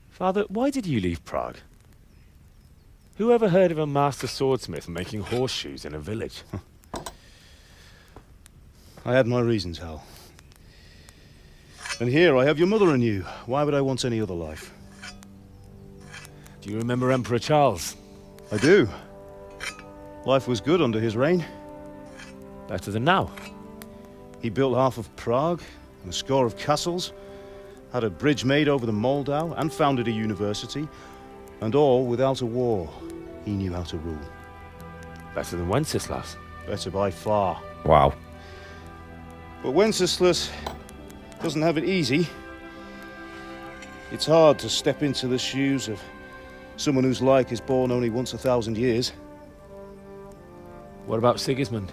Father, why did you leave Prague? Who ever heard of a master swordsmith making horseshoes in a village? I had my reasons, Hal. And here I have your mother and you. Why would I want any other life? Do you remember Emperor Charles? I do. Life was good under his reign. Better than now. He built half of Prague and a score of castles, had a bridge made over the Moldau, and founded a university, and all without a war. He knew how to rule. Better than Wenceslas. Better by far. Wow. But Wenceslas doesn't have it easy. It's hard to step into the shoes of someone whose like is born only once 1,000 years. What about Sigismund?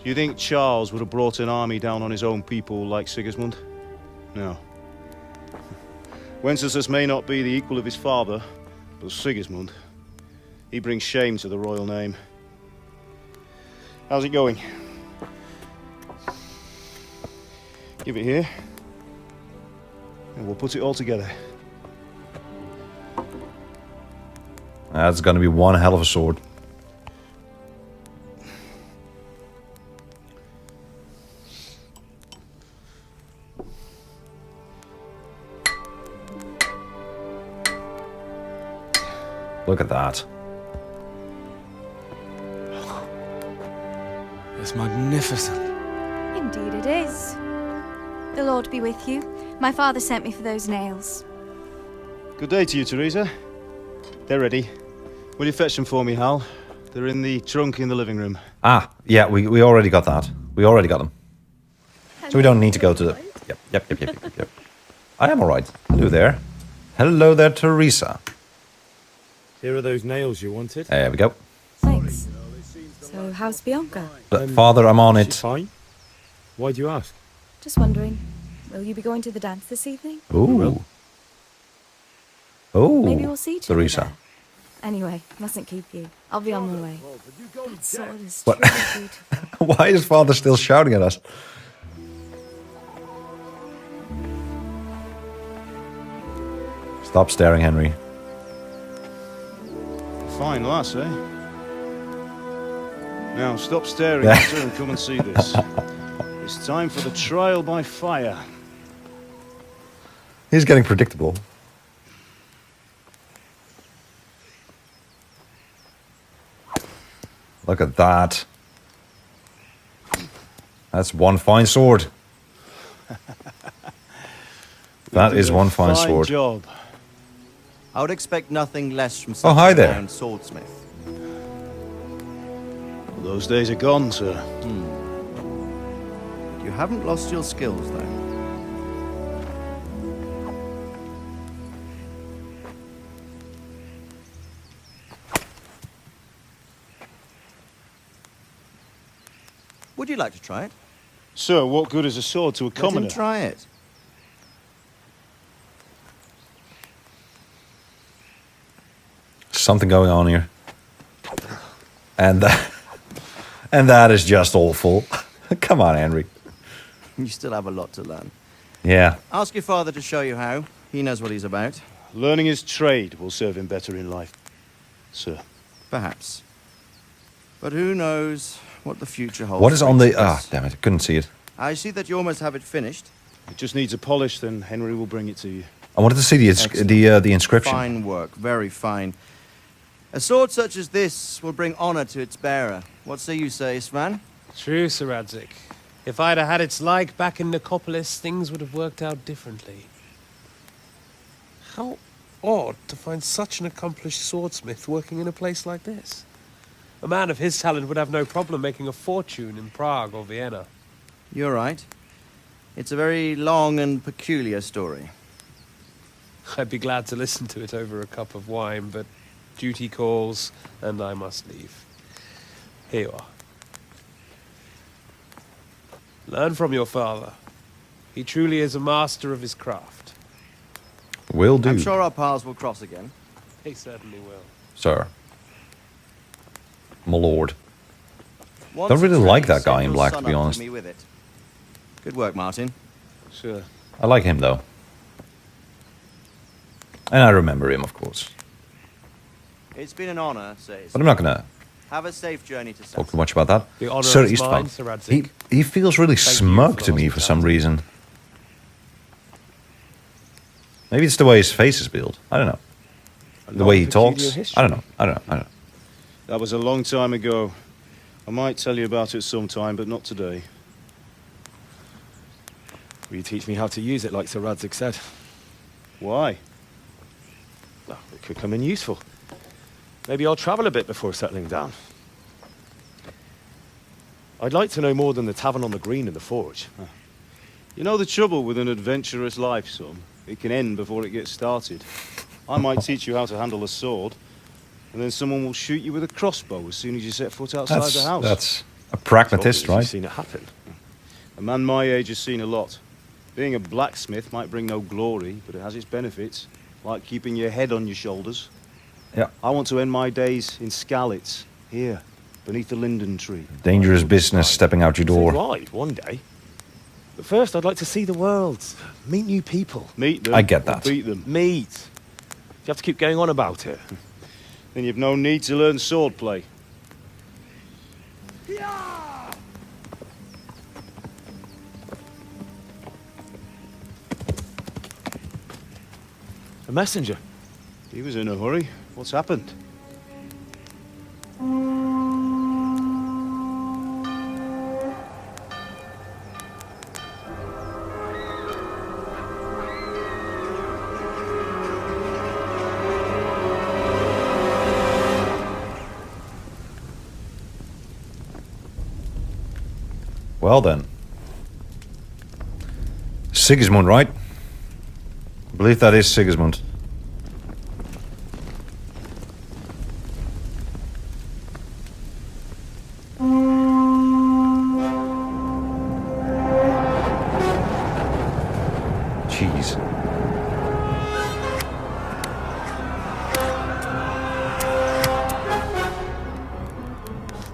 Do you think Charles would have brought an army down on his own people like Sigismund? No. Wenceslas may not be the equal of his father, but Sigismund, he brings shame to the royal name. How's it going? Give it here, and we'll put it all together. That's gonna be one hell of a sword. Look at that. It's magnificent. Indeed it is. The Lord be with you. My father sent me for those nails. Good day to you, Teresa. They're ready. Will you fetch them for me, Hal? They're in the trunk in the living room. Ah, yeah, we already got that. We already got them. So we don't need to go to the... Yep. I am alright. Hello there. Hello there, Teresa. Here are those nails you wanted. There we go. Thanks. So, how's Bianca? Father, I'm on it. Fine. Why do you ask? Just wondering, will you be going to the dance this evening? Ooh. Oh, Maybe we'll see each other Teresa. there. Anyway, mustn't keep you. I'll be on my way. That sword is What? truly beautiful. Why is Father still shouting at us? Stop staring, Henry. Fine lass, eh? Now stop staring at her and come and see this. It's time for the trial by fire. He's getting predictable. Look at that. That's one fine sword. That is one fine sword. Job. I would expect nothing less from Oh, hi such a there. renowned swordsmith. Those days are gone, sir. You haven't lost your skills, though. Would you like to try it? Sir, what good is a sword to a Let commoner? him try it. Something going on here. And that is just awful. Come on, Henry. You still have a lot to learn. Yeah. Ask your father to show you how. He knows what he's about. Learning his trade will serve him better in life, sir. Perhaps. But who knows what the future holds. What is for on each the... of Ah, us. damn it. I couldn't see it. I see that you almost have it finished. It just needs a polish, then Henry will bring it to you. I wanted to see the inscription. Fine work, very fine. A sword such as this will bring honor to its bearer. What say you, Sir Istvan? True, Sir Radzik. If I'd have had its like back in Nicopolis, things would have worked out differently. How odd to find such an accomplished swordsmith working in a place like this. A man of his talent would have no problem making a fortune in Prague or Vienna. You're right. It's a very long and peculiar story. I'd be glad to listen to it over a cup of wine, but duty calls, and I must leave. Here you are. Learn from your father. He truly is a master of his craft. Will do. I'm sure our paths will cross again. He certainly will. Sir. My lord. Once Don't really it's like ready, that guy send in your black, son to be up honest. me with it. Good work, Martin. Sure. I like him, though. And I remember him, of course. It's been an honor, Sir But I'm not going to Have a safe journey to talk too much about that. The honor Sir is mine, Istvan. Sir Radzik. He feels really Thank you smug for to me the for some reason. Maybe it's the way his face is built. I don't know. The way he talks. I don't know. That was a long time ago. I might tell you about it sometime, but not today. Will you teach me how to use it like Sir Radzig said? Why? Well, it could come in useful. Maybe I'll travel a bit before settling down. I'd like to know more than the tavern on the green and the forge. You know the trouble with an adventurous life, son? It can end before it gets started. I might teach you how to handle a sword, and then someone will shoot you with a crossbow as soon as you set foot outside the house. That's a pragmatist, right? You've seen it happen. A man my age has seen a lot. Being a blacksmith might bring no glory, but it has its benefits, like keeping your head on your shoulders. Yeah. I want to end my days in Skalitz, here, beneath the linden tree. Dangerous business stepping out your door. Right, one day. But first, I'd like to see the world, meet new people. Meet them. I get that. Beat them. Meet. You have to keep going on about it. Then you've no need to learn swordplay. A messenger. He was in a hurry. What's happened? Well then. Sigismund, right? I believe that is Sigismund. Jeez.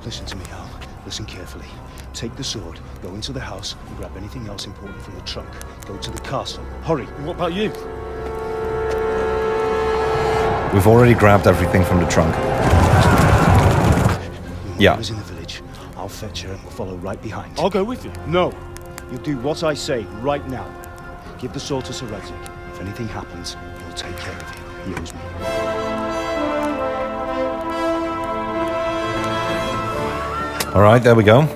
Listen to me, Al. Listen carefully. Take the sword, go into the house, and grab anything else important from the trunk. Go to the castle. Hurry! What about you? We've already grabbed everything from the trunk. Your mother's in the village. I'll fetch her and we'll follow right behind. I'll go with you. No. You'll do what I say right now. Give the sword to Sir Radzig. If anything happens, he'll take care of you. He owes me. All right, there we go.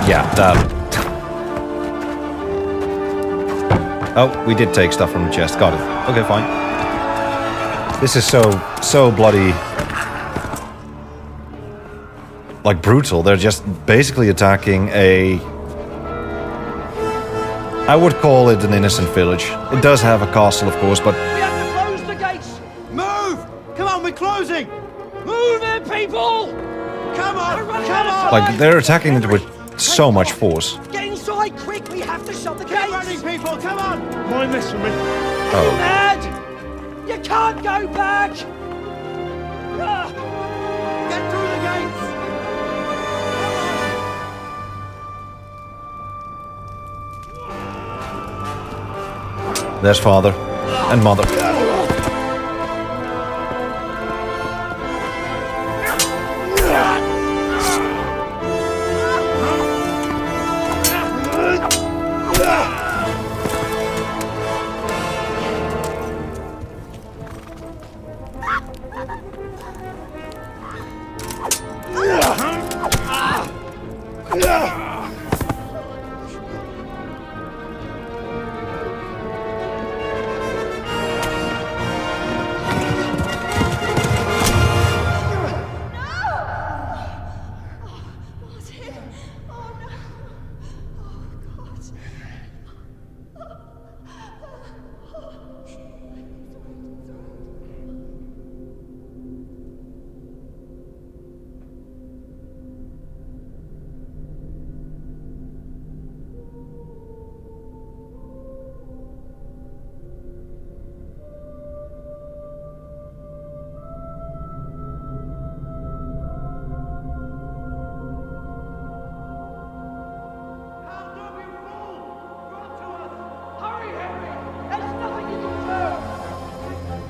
Yeah, that. Oh, we did take stuff from the chest. Got it. Okay, fine. This is so bloody, like, brutal. They're just basically attacking a, I would call it an innocent village. It does have a castle, of course, but We have to close the gates! Move! Come on, we're closing! Move it, people! Come on, come on! like they're attacking it with so much force. Get inside, quick! We have to shut the gates! Keep running, people! Come on! Mind this for me. Are you mad? You can't go back! Get through the gates! There's father and mother.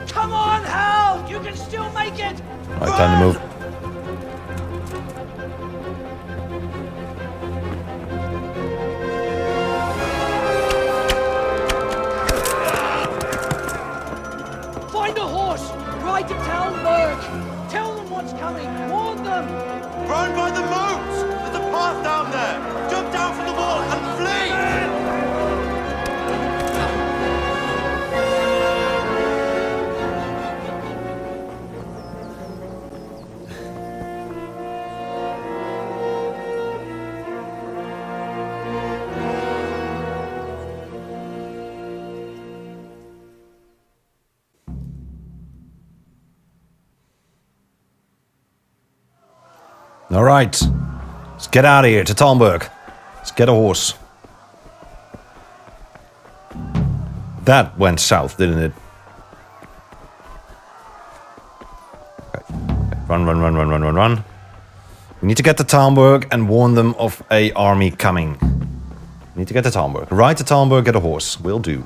Come on, Hal! You can still make it! All right, time to move. Find a horse! Ride to town All right. Let's get out of here to Talmberg. Let's get a horse. That went south, didn't it? Okay. Run. We need to get to Talmberg and warn them of a army coming. We need to get to Talmberg. Ride to Talmberg, get a horse. Will do.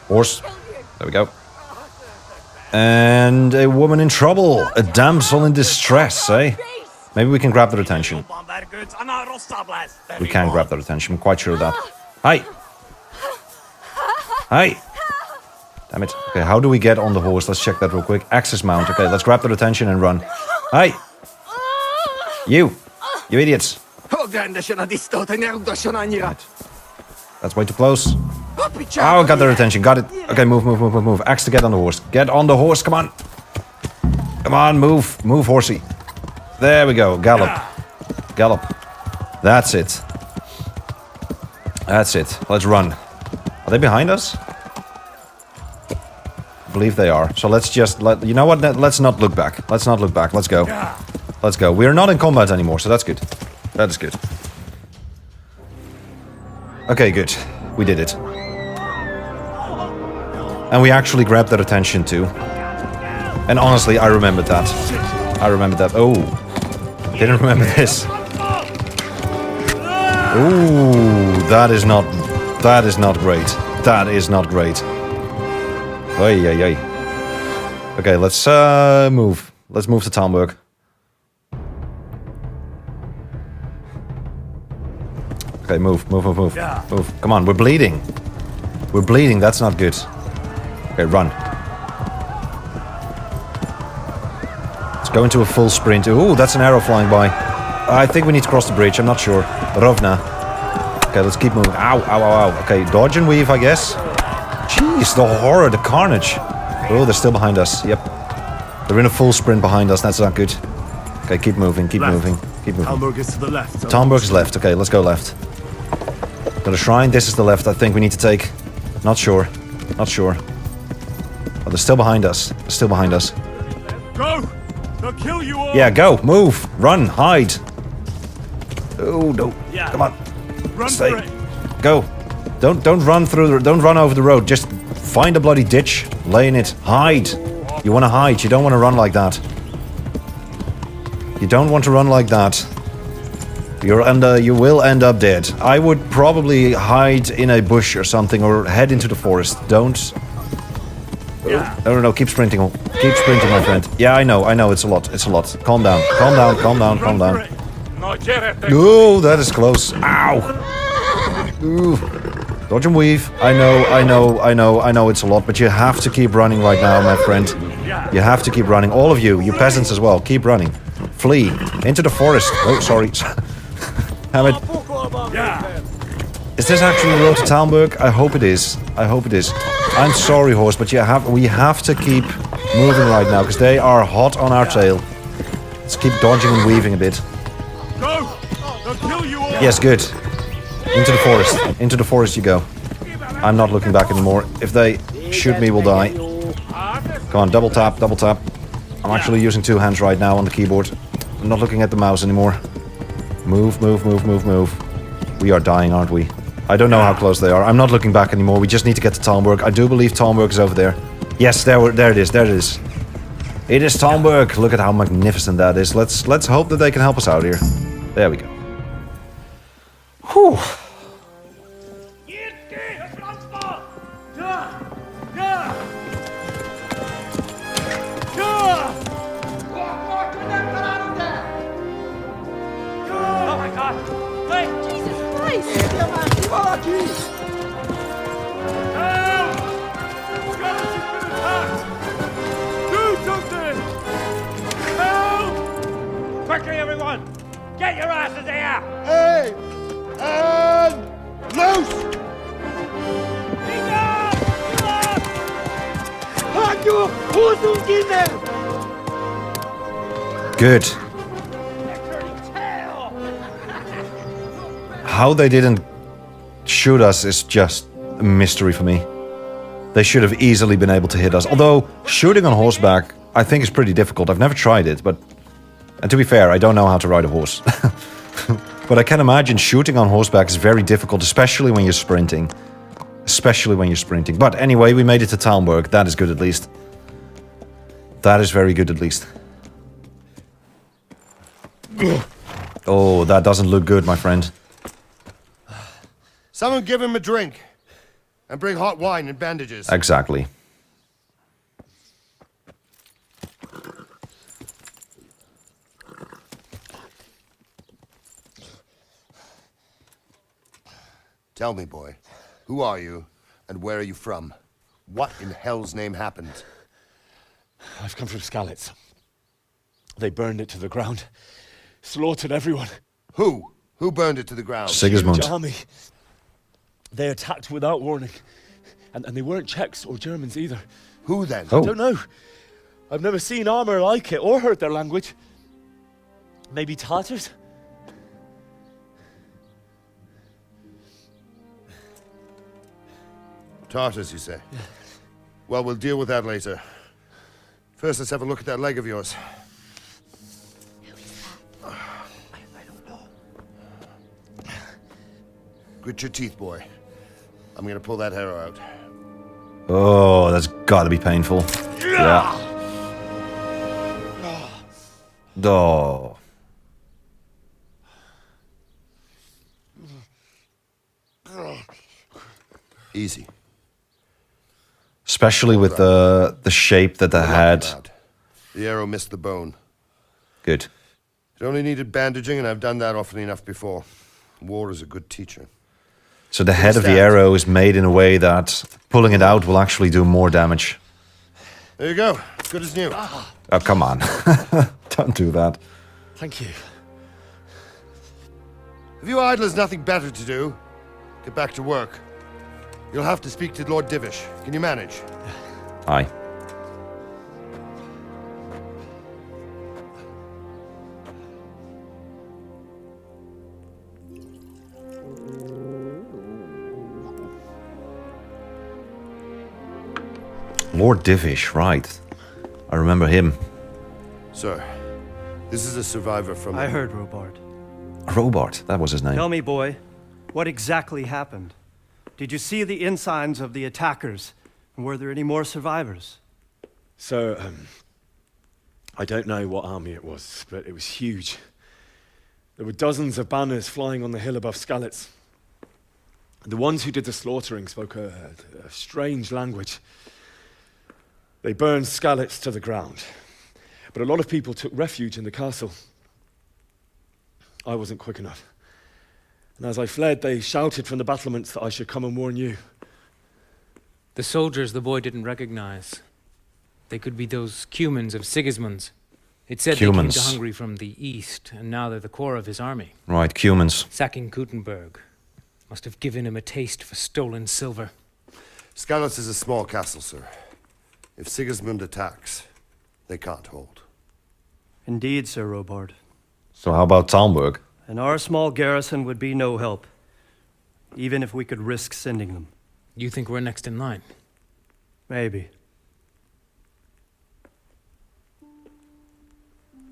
Horse. There we go. And a woman in trouble. A damsel in distress, eh? Maybe we can grab their attention. We can grab their attention. I'm quite sure of that. Hi! Hi! Damn it. Okay, how do we get on the horse? Let's check that real quick. Access mount. Okay, let's grab their attention and run. Hi! You! You idiots! That's way too close. Oh, got their attention. Got it. Okay, move. Axe to get on the horse. Get on the horse, come on. Come on, move. Move, horsey. There we go. Gallop. That's it. Let's run. Are they behind us? I believe they are. So let's just you know what? Let's not look back. Let's go. We're not in combat anymore, so that's good. That is good. Okay, good. We did it. And we actually grabbed their attention too. And honestly, I remembered that. Oh. Didn't remember this. Ooh, that is not great. Ay. Okay, let's move. Let's move to Talmberg. Okay, move. Come on, we're bleeding. That's not good. Okay, run. Let's go into a full sprint. Ooh, that's an arrow flying by. I think we need to cross the bridge, I'm not sure. Rovna. Okay, let's keep moving. Ow. Okay, dodge and weave, I guess. Jeez, the horror, the carnage. Oh, they're still behind us. Yep. They're in a full sprint behind us, that's not good. Okay, keep moving. Talmberg is to the left. Talmberg is left. Okay, let's go left. To the shrine, this is the left I think we need to take. Not sure. Oh, they're still behind us. Go! They'll kill you all! Yeah, go, move, run, hide. Oh, no. Yeah. Come on. Run Stay. for it! Go. Don't run don't run over the road. Just find a bloody ditch, lay in it, hide. You want to hide, you don't want to run like that. You will end up dead. I would probably hide in a bush or something or head into the forest. Don't. No, keep sprinting, my friend. Yeah, I know, it's a lot. Calm down. Ooh, that is close. Ow. Ooh. Dodge and weave. I know it's a lot, but you have to keep running right now, my friend. You have to keep running. All of you peasants as well, keep running. Flee into the forest. Oh, sorry. Damn it. Is this actually the road to Talmberg? I hope it is. I'm sorry, horse, but we have to keep moving right now, because they are hot on our tail. Let's keep dodging and weaving a bit. Go! They'll kill you all! Yes, good. Into the forest you go. I'm not looking back anymore. If they shoot me, we'll die. Come on, double tap. I'm actually using two hands right now on the keyboard. I'm not looking at the mouse anymore. Move. We are dying, aren't we? I don't know how close they are. I'm not looking back anymore. We just need to get to Talmberg. I do believe Talmberg is over there. Yes, there it is. It is Talmberg. Look at how magnificent that is. Let's hope that they can help us out here. There we go. Whew. Oh my God! Wait! Jesus Christ! Do something! Help! Quickly, everyone! Get your asses here! Hey! And loose! Good. How they didn't shoot us is just a mystery for me. They should have easily been able to hit us. Although, shooting on horseback, I think is pretty difficult. I've never tried it, but... And to be fair, I don't know how to ride a horse. But I can imagine shooting on horseback is very difficult, especially when you're sprinting. Especially when you're sprinting. But anyway, we made it to Talmberg. That is good at least. That is very good at least. Oh, that doesn't look good, my friend. Someone give him a drink. And bring hot wine and bandages. Exactly. Tell me, boy, who are you, and where are you from? What in hell's name happened? I've come from Skalitz. They burned it to the ground. Slaughtered everyone. Who? Who burned it to the ground? Sigismund. Huge army. They attacked without warning. And they weren't Czechs or Germans either. Who then? I don't know. I've never seen armor like it or heard their language. Maybe Tatars? Tartars, you say? Yeah. Well, we'll deal with that later. First, let's have a look at that leg of yours. I don't know. Grit your teeth, boy. I'm gonna pull that hair out. Oh, that's gotta be painful. Yeah. Oh. Easy. Especially with the shape that they had. The arrow missed the bone. Good. It only needed bandaging, and I've done that often enough before. War is a good teacher. So the head of the arrow is made in a way that pulling it out will actually do more damage. There you go. Good as new. Oh, come on. Don't do that. Thank you. Have you idlers nothing better to do? Get back to work. You'll have to speak to Lord Divish. Can you manage? Aye. Lord Divish, right. I remember him. Sir, this is a survivor from... I heard Robart. Robart, that was his name. Tell me, boy, what exactly happened? Did you see the ensigns of the attackers? And were there any more survivors? So, I don't know what army it was, but it was huge. There were dozens of banners flying on the hill above Skalitz. The ones who did the slaughtering spoke a strange language. They burned Skalitz to the ground, but a lot of people took refuge in the castle. I wasn't quick enough. And as I fled, they shouted from the battlements that I should come and warn you. The soldiers the boy didn't recognize. They could be those Cumans of Sigismund's. It said they came to Hungary from the east, and now they're the core of his army. Right, Cumans. Sacking Gutenberg must have given him a taste for stolen silver. Skalitz is a small castle, sir. If Sigismund attacks, they can't hold. Indeed, Sir Robart. So how about Talmberg? And our small garrison would be no help, even if we could risk sending them. You think we're next in line? Maybe.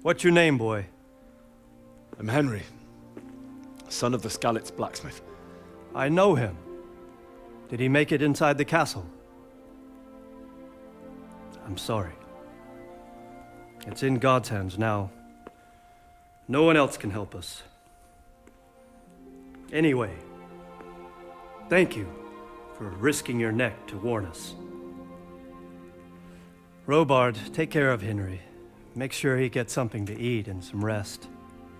What's your name, boy? I'm Henry, son of the Skalitz blacksmith. I know him. Did he make it inside the castle? I'm sorry. It's in God's hands now. No one else can help us. Anyway, thank you for risking your neck to warn us. Robard, take care of Henry. Make sure he gets something to eat and some rest.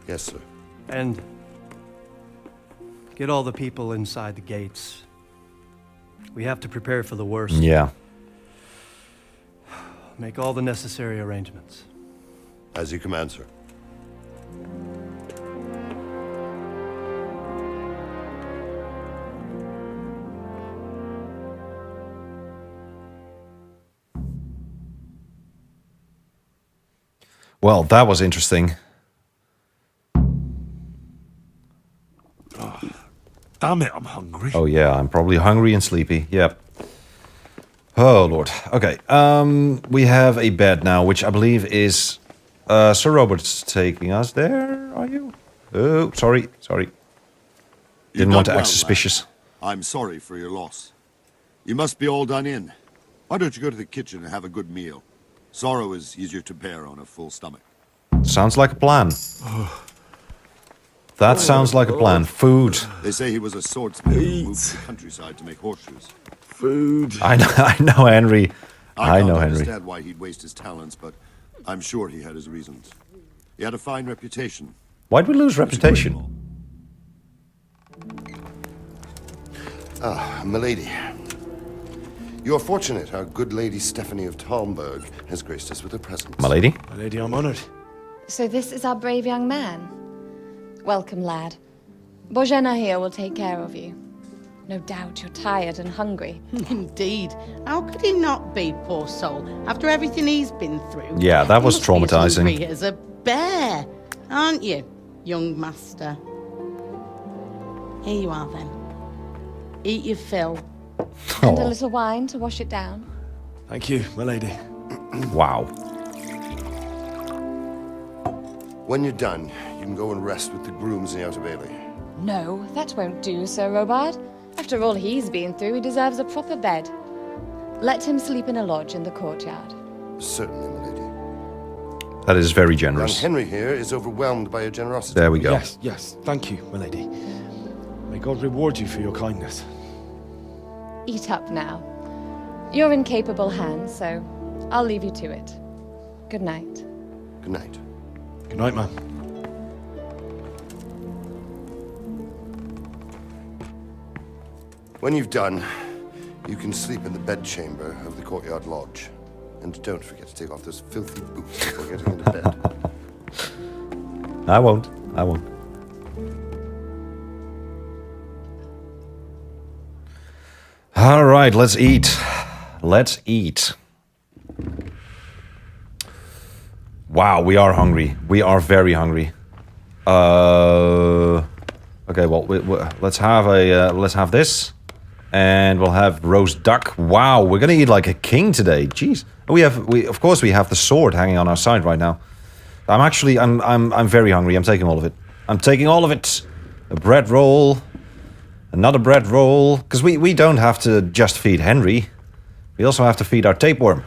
Yes, sir. And get all the people inside the gates. We have to prepare for the worst. Yeah. Make all the necessary arrangements. As you command, sir. Well, that was interesting. damn it, I'm hungry. Oh yeah, I'm probably hungry and sleepy. Yep. Oh lord. Okay. We have a bed now, which I believe is Sir Robert's taking us there. Are you? Oh, sorry. Didn't want to act suspicious. I'm sorry for your loss. You must be all done in. Why don't you go to the kitchen and have a good meal? Sorrow is easier to bear on a full stomach. Sounds like a plan. That sounds like a plan. Food. They say he was a swordsmith who moved to the countryside to make horseshoes. Food. I know, Henry. I know, Henry. I understand why he'd waste his talents, but I'm sure he had his reasons. He had a fine reputation. Why'd we lose reputation? Ah, milady. You are fortunate our good lady Stephanie of Talmberg has graced us with her presence. My lady? My lady, I'm honored. So this is our brave young man. Welcome, lad. Bojena here will take care of you. No doubt you're tired and hungry. Indeed. How could he not be, poor soul, after everything he's been through? Yeah, that was He must be as traumatizing. hungry as a bear, aren't you, young master? Here you are, then. Eat your fill. And a little wine to wash it down. Thank you, my lady. Wow. When you're done, you can go and rest with the grooms in the Outer Bailey. No, that won't do, Sir Robard. After all he's been through, he deserves a proper bed. Let him sleep in a lodge in the courtyard. Certainly, my lady. That is very Young generous. Henry here is overwhelmed by your generosity. There we go. Yes. Thank you, my lady. May God reward you for your kindness. Eat up now. You're in capable hands, so I'll leave you to it. Good night. Good night. Good night, man. When you've done, you can sleep in the bedchamber of the courtyard lodge. And don't forget to take off those filthy boots before getting into bed. I won't. All right, let's eat. Wow, we are hungry. We are very hungry. Okay, well, let's have this, and we'll have roast duck. Wow, we're gonna eat like a king today. Jeez, of course we have the sword hanging on our side right now. I'm very hungry. I'm taking all of it. A bread roll. Another bread roll, because we don't have to just feed Henry. We also have to feed our tapeworm.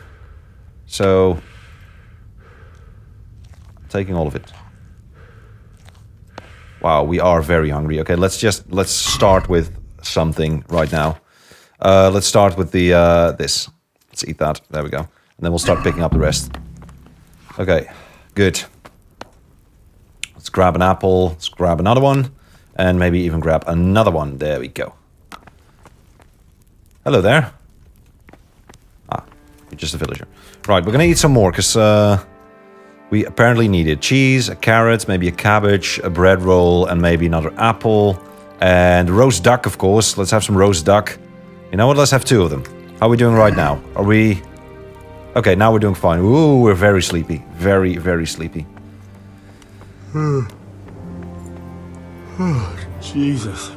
So, taking all of it. Wow, we are very hungry. Okay, let's start with something right now. Let's start with this. Let's eat that. There we go. And then we'll start picking up the rest. Okay, good. Let's grab an apple. Let's grab another one. And maybe even grab another one. There we go. Hello there. Ah, you're just a villager. Right, we're gonna eat some more, because we apparently needed cheese, a carrot, maybe a cabbage, a bread roll, and maybe another apple. And roast duck, of course. Let's have some roast duck. You know what? Let's have 2 of them. How are we doing right now? Are we... Okay, now we're doing fine. Ooh, we're very sleepy. Very, very sleepy. Jesus.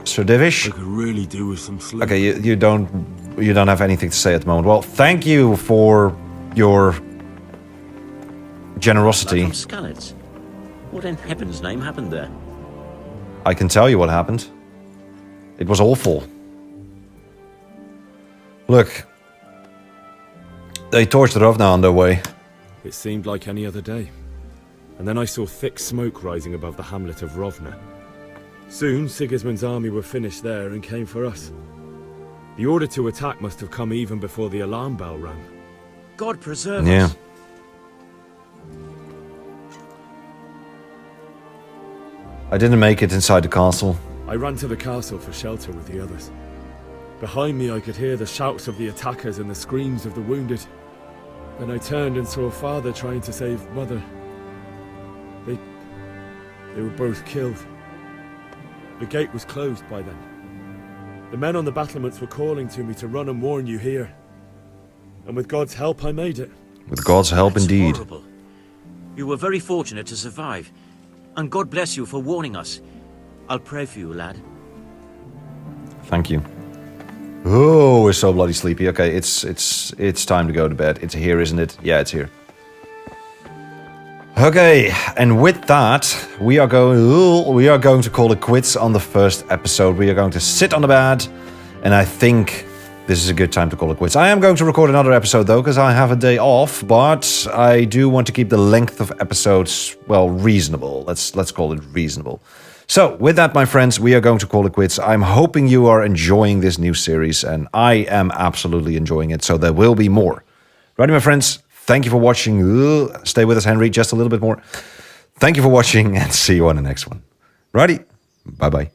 Sir Divish? I could really do with some sleep. Okay, you don't have anything to say at the moment. Well, thank you for your generosity. From Skalitz. What in heaven's name happened there? I can tell you what happened. It was awful. Look. They torched Rovna on their way. It seemed like any other day. And then I saw thick smoke rising above the hamlet of Rovna. Soon, Sigismund's army were finished there and came for us. The order to attack must have come even before the alarm bell rang. God preserve us. I didn't make it inside the castle. I ran to the castle for shelter with the others. Behind me I could hear the shouts of the attackers and the screams of the wounded. Then I turned and saw Father trying to save Mother. They were both killed. The gate was closed by then. The men on the battlements were calling to me to run and warn you here. And with God's help, I made it. With God's help, That's indeed. Horrible. You were very fortunate to survive. And God bless you for warning us. I'll pray for you, lad. Thank you. Oh, we're so bloody sleepy. Okay, it's time to go to bed. It's here, isn't it? Yeah, it's here. Okay, and with that, we are going to call it quits on the first episode. We are going to sit on the bed, and I think this is a good time to call it quits. I am going to record another episode though, because I have a day off, but I do want to keep the length of episodes, well, reasonable. Let's call it reasonable. So, with that, my friends, we are going to call it quits. I'm hoping you are enjoying this new series, and I am absolutely enjoying it, so there will be more. Righty, my friends, thank you for watching. Stay with us, Henry, just a little bit more. Thank you for watching, and see you on the next one. Righty, bye-bye.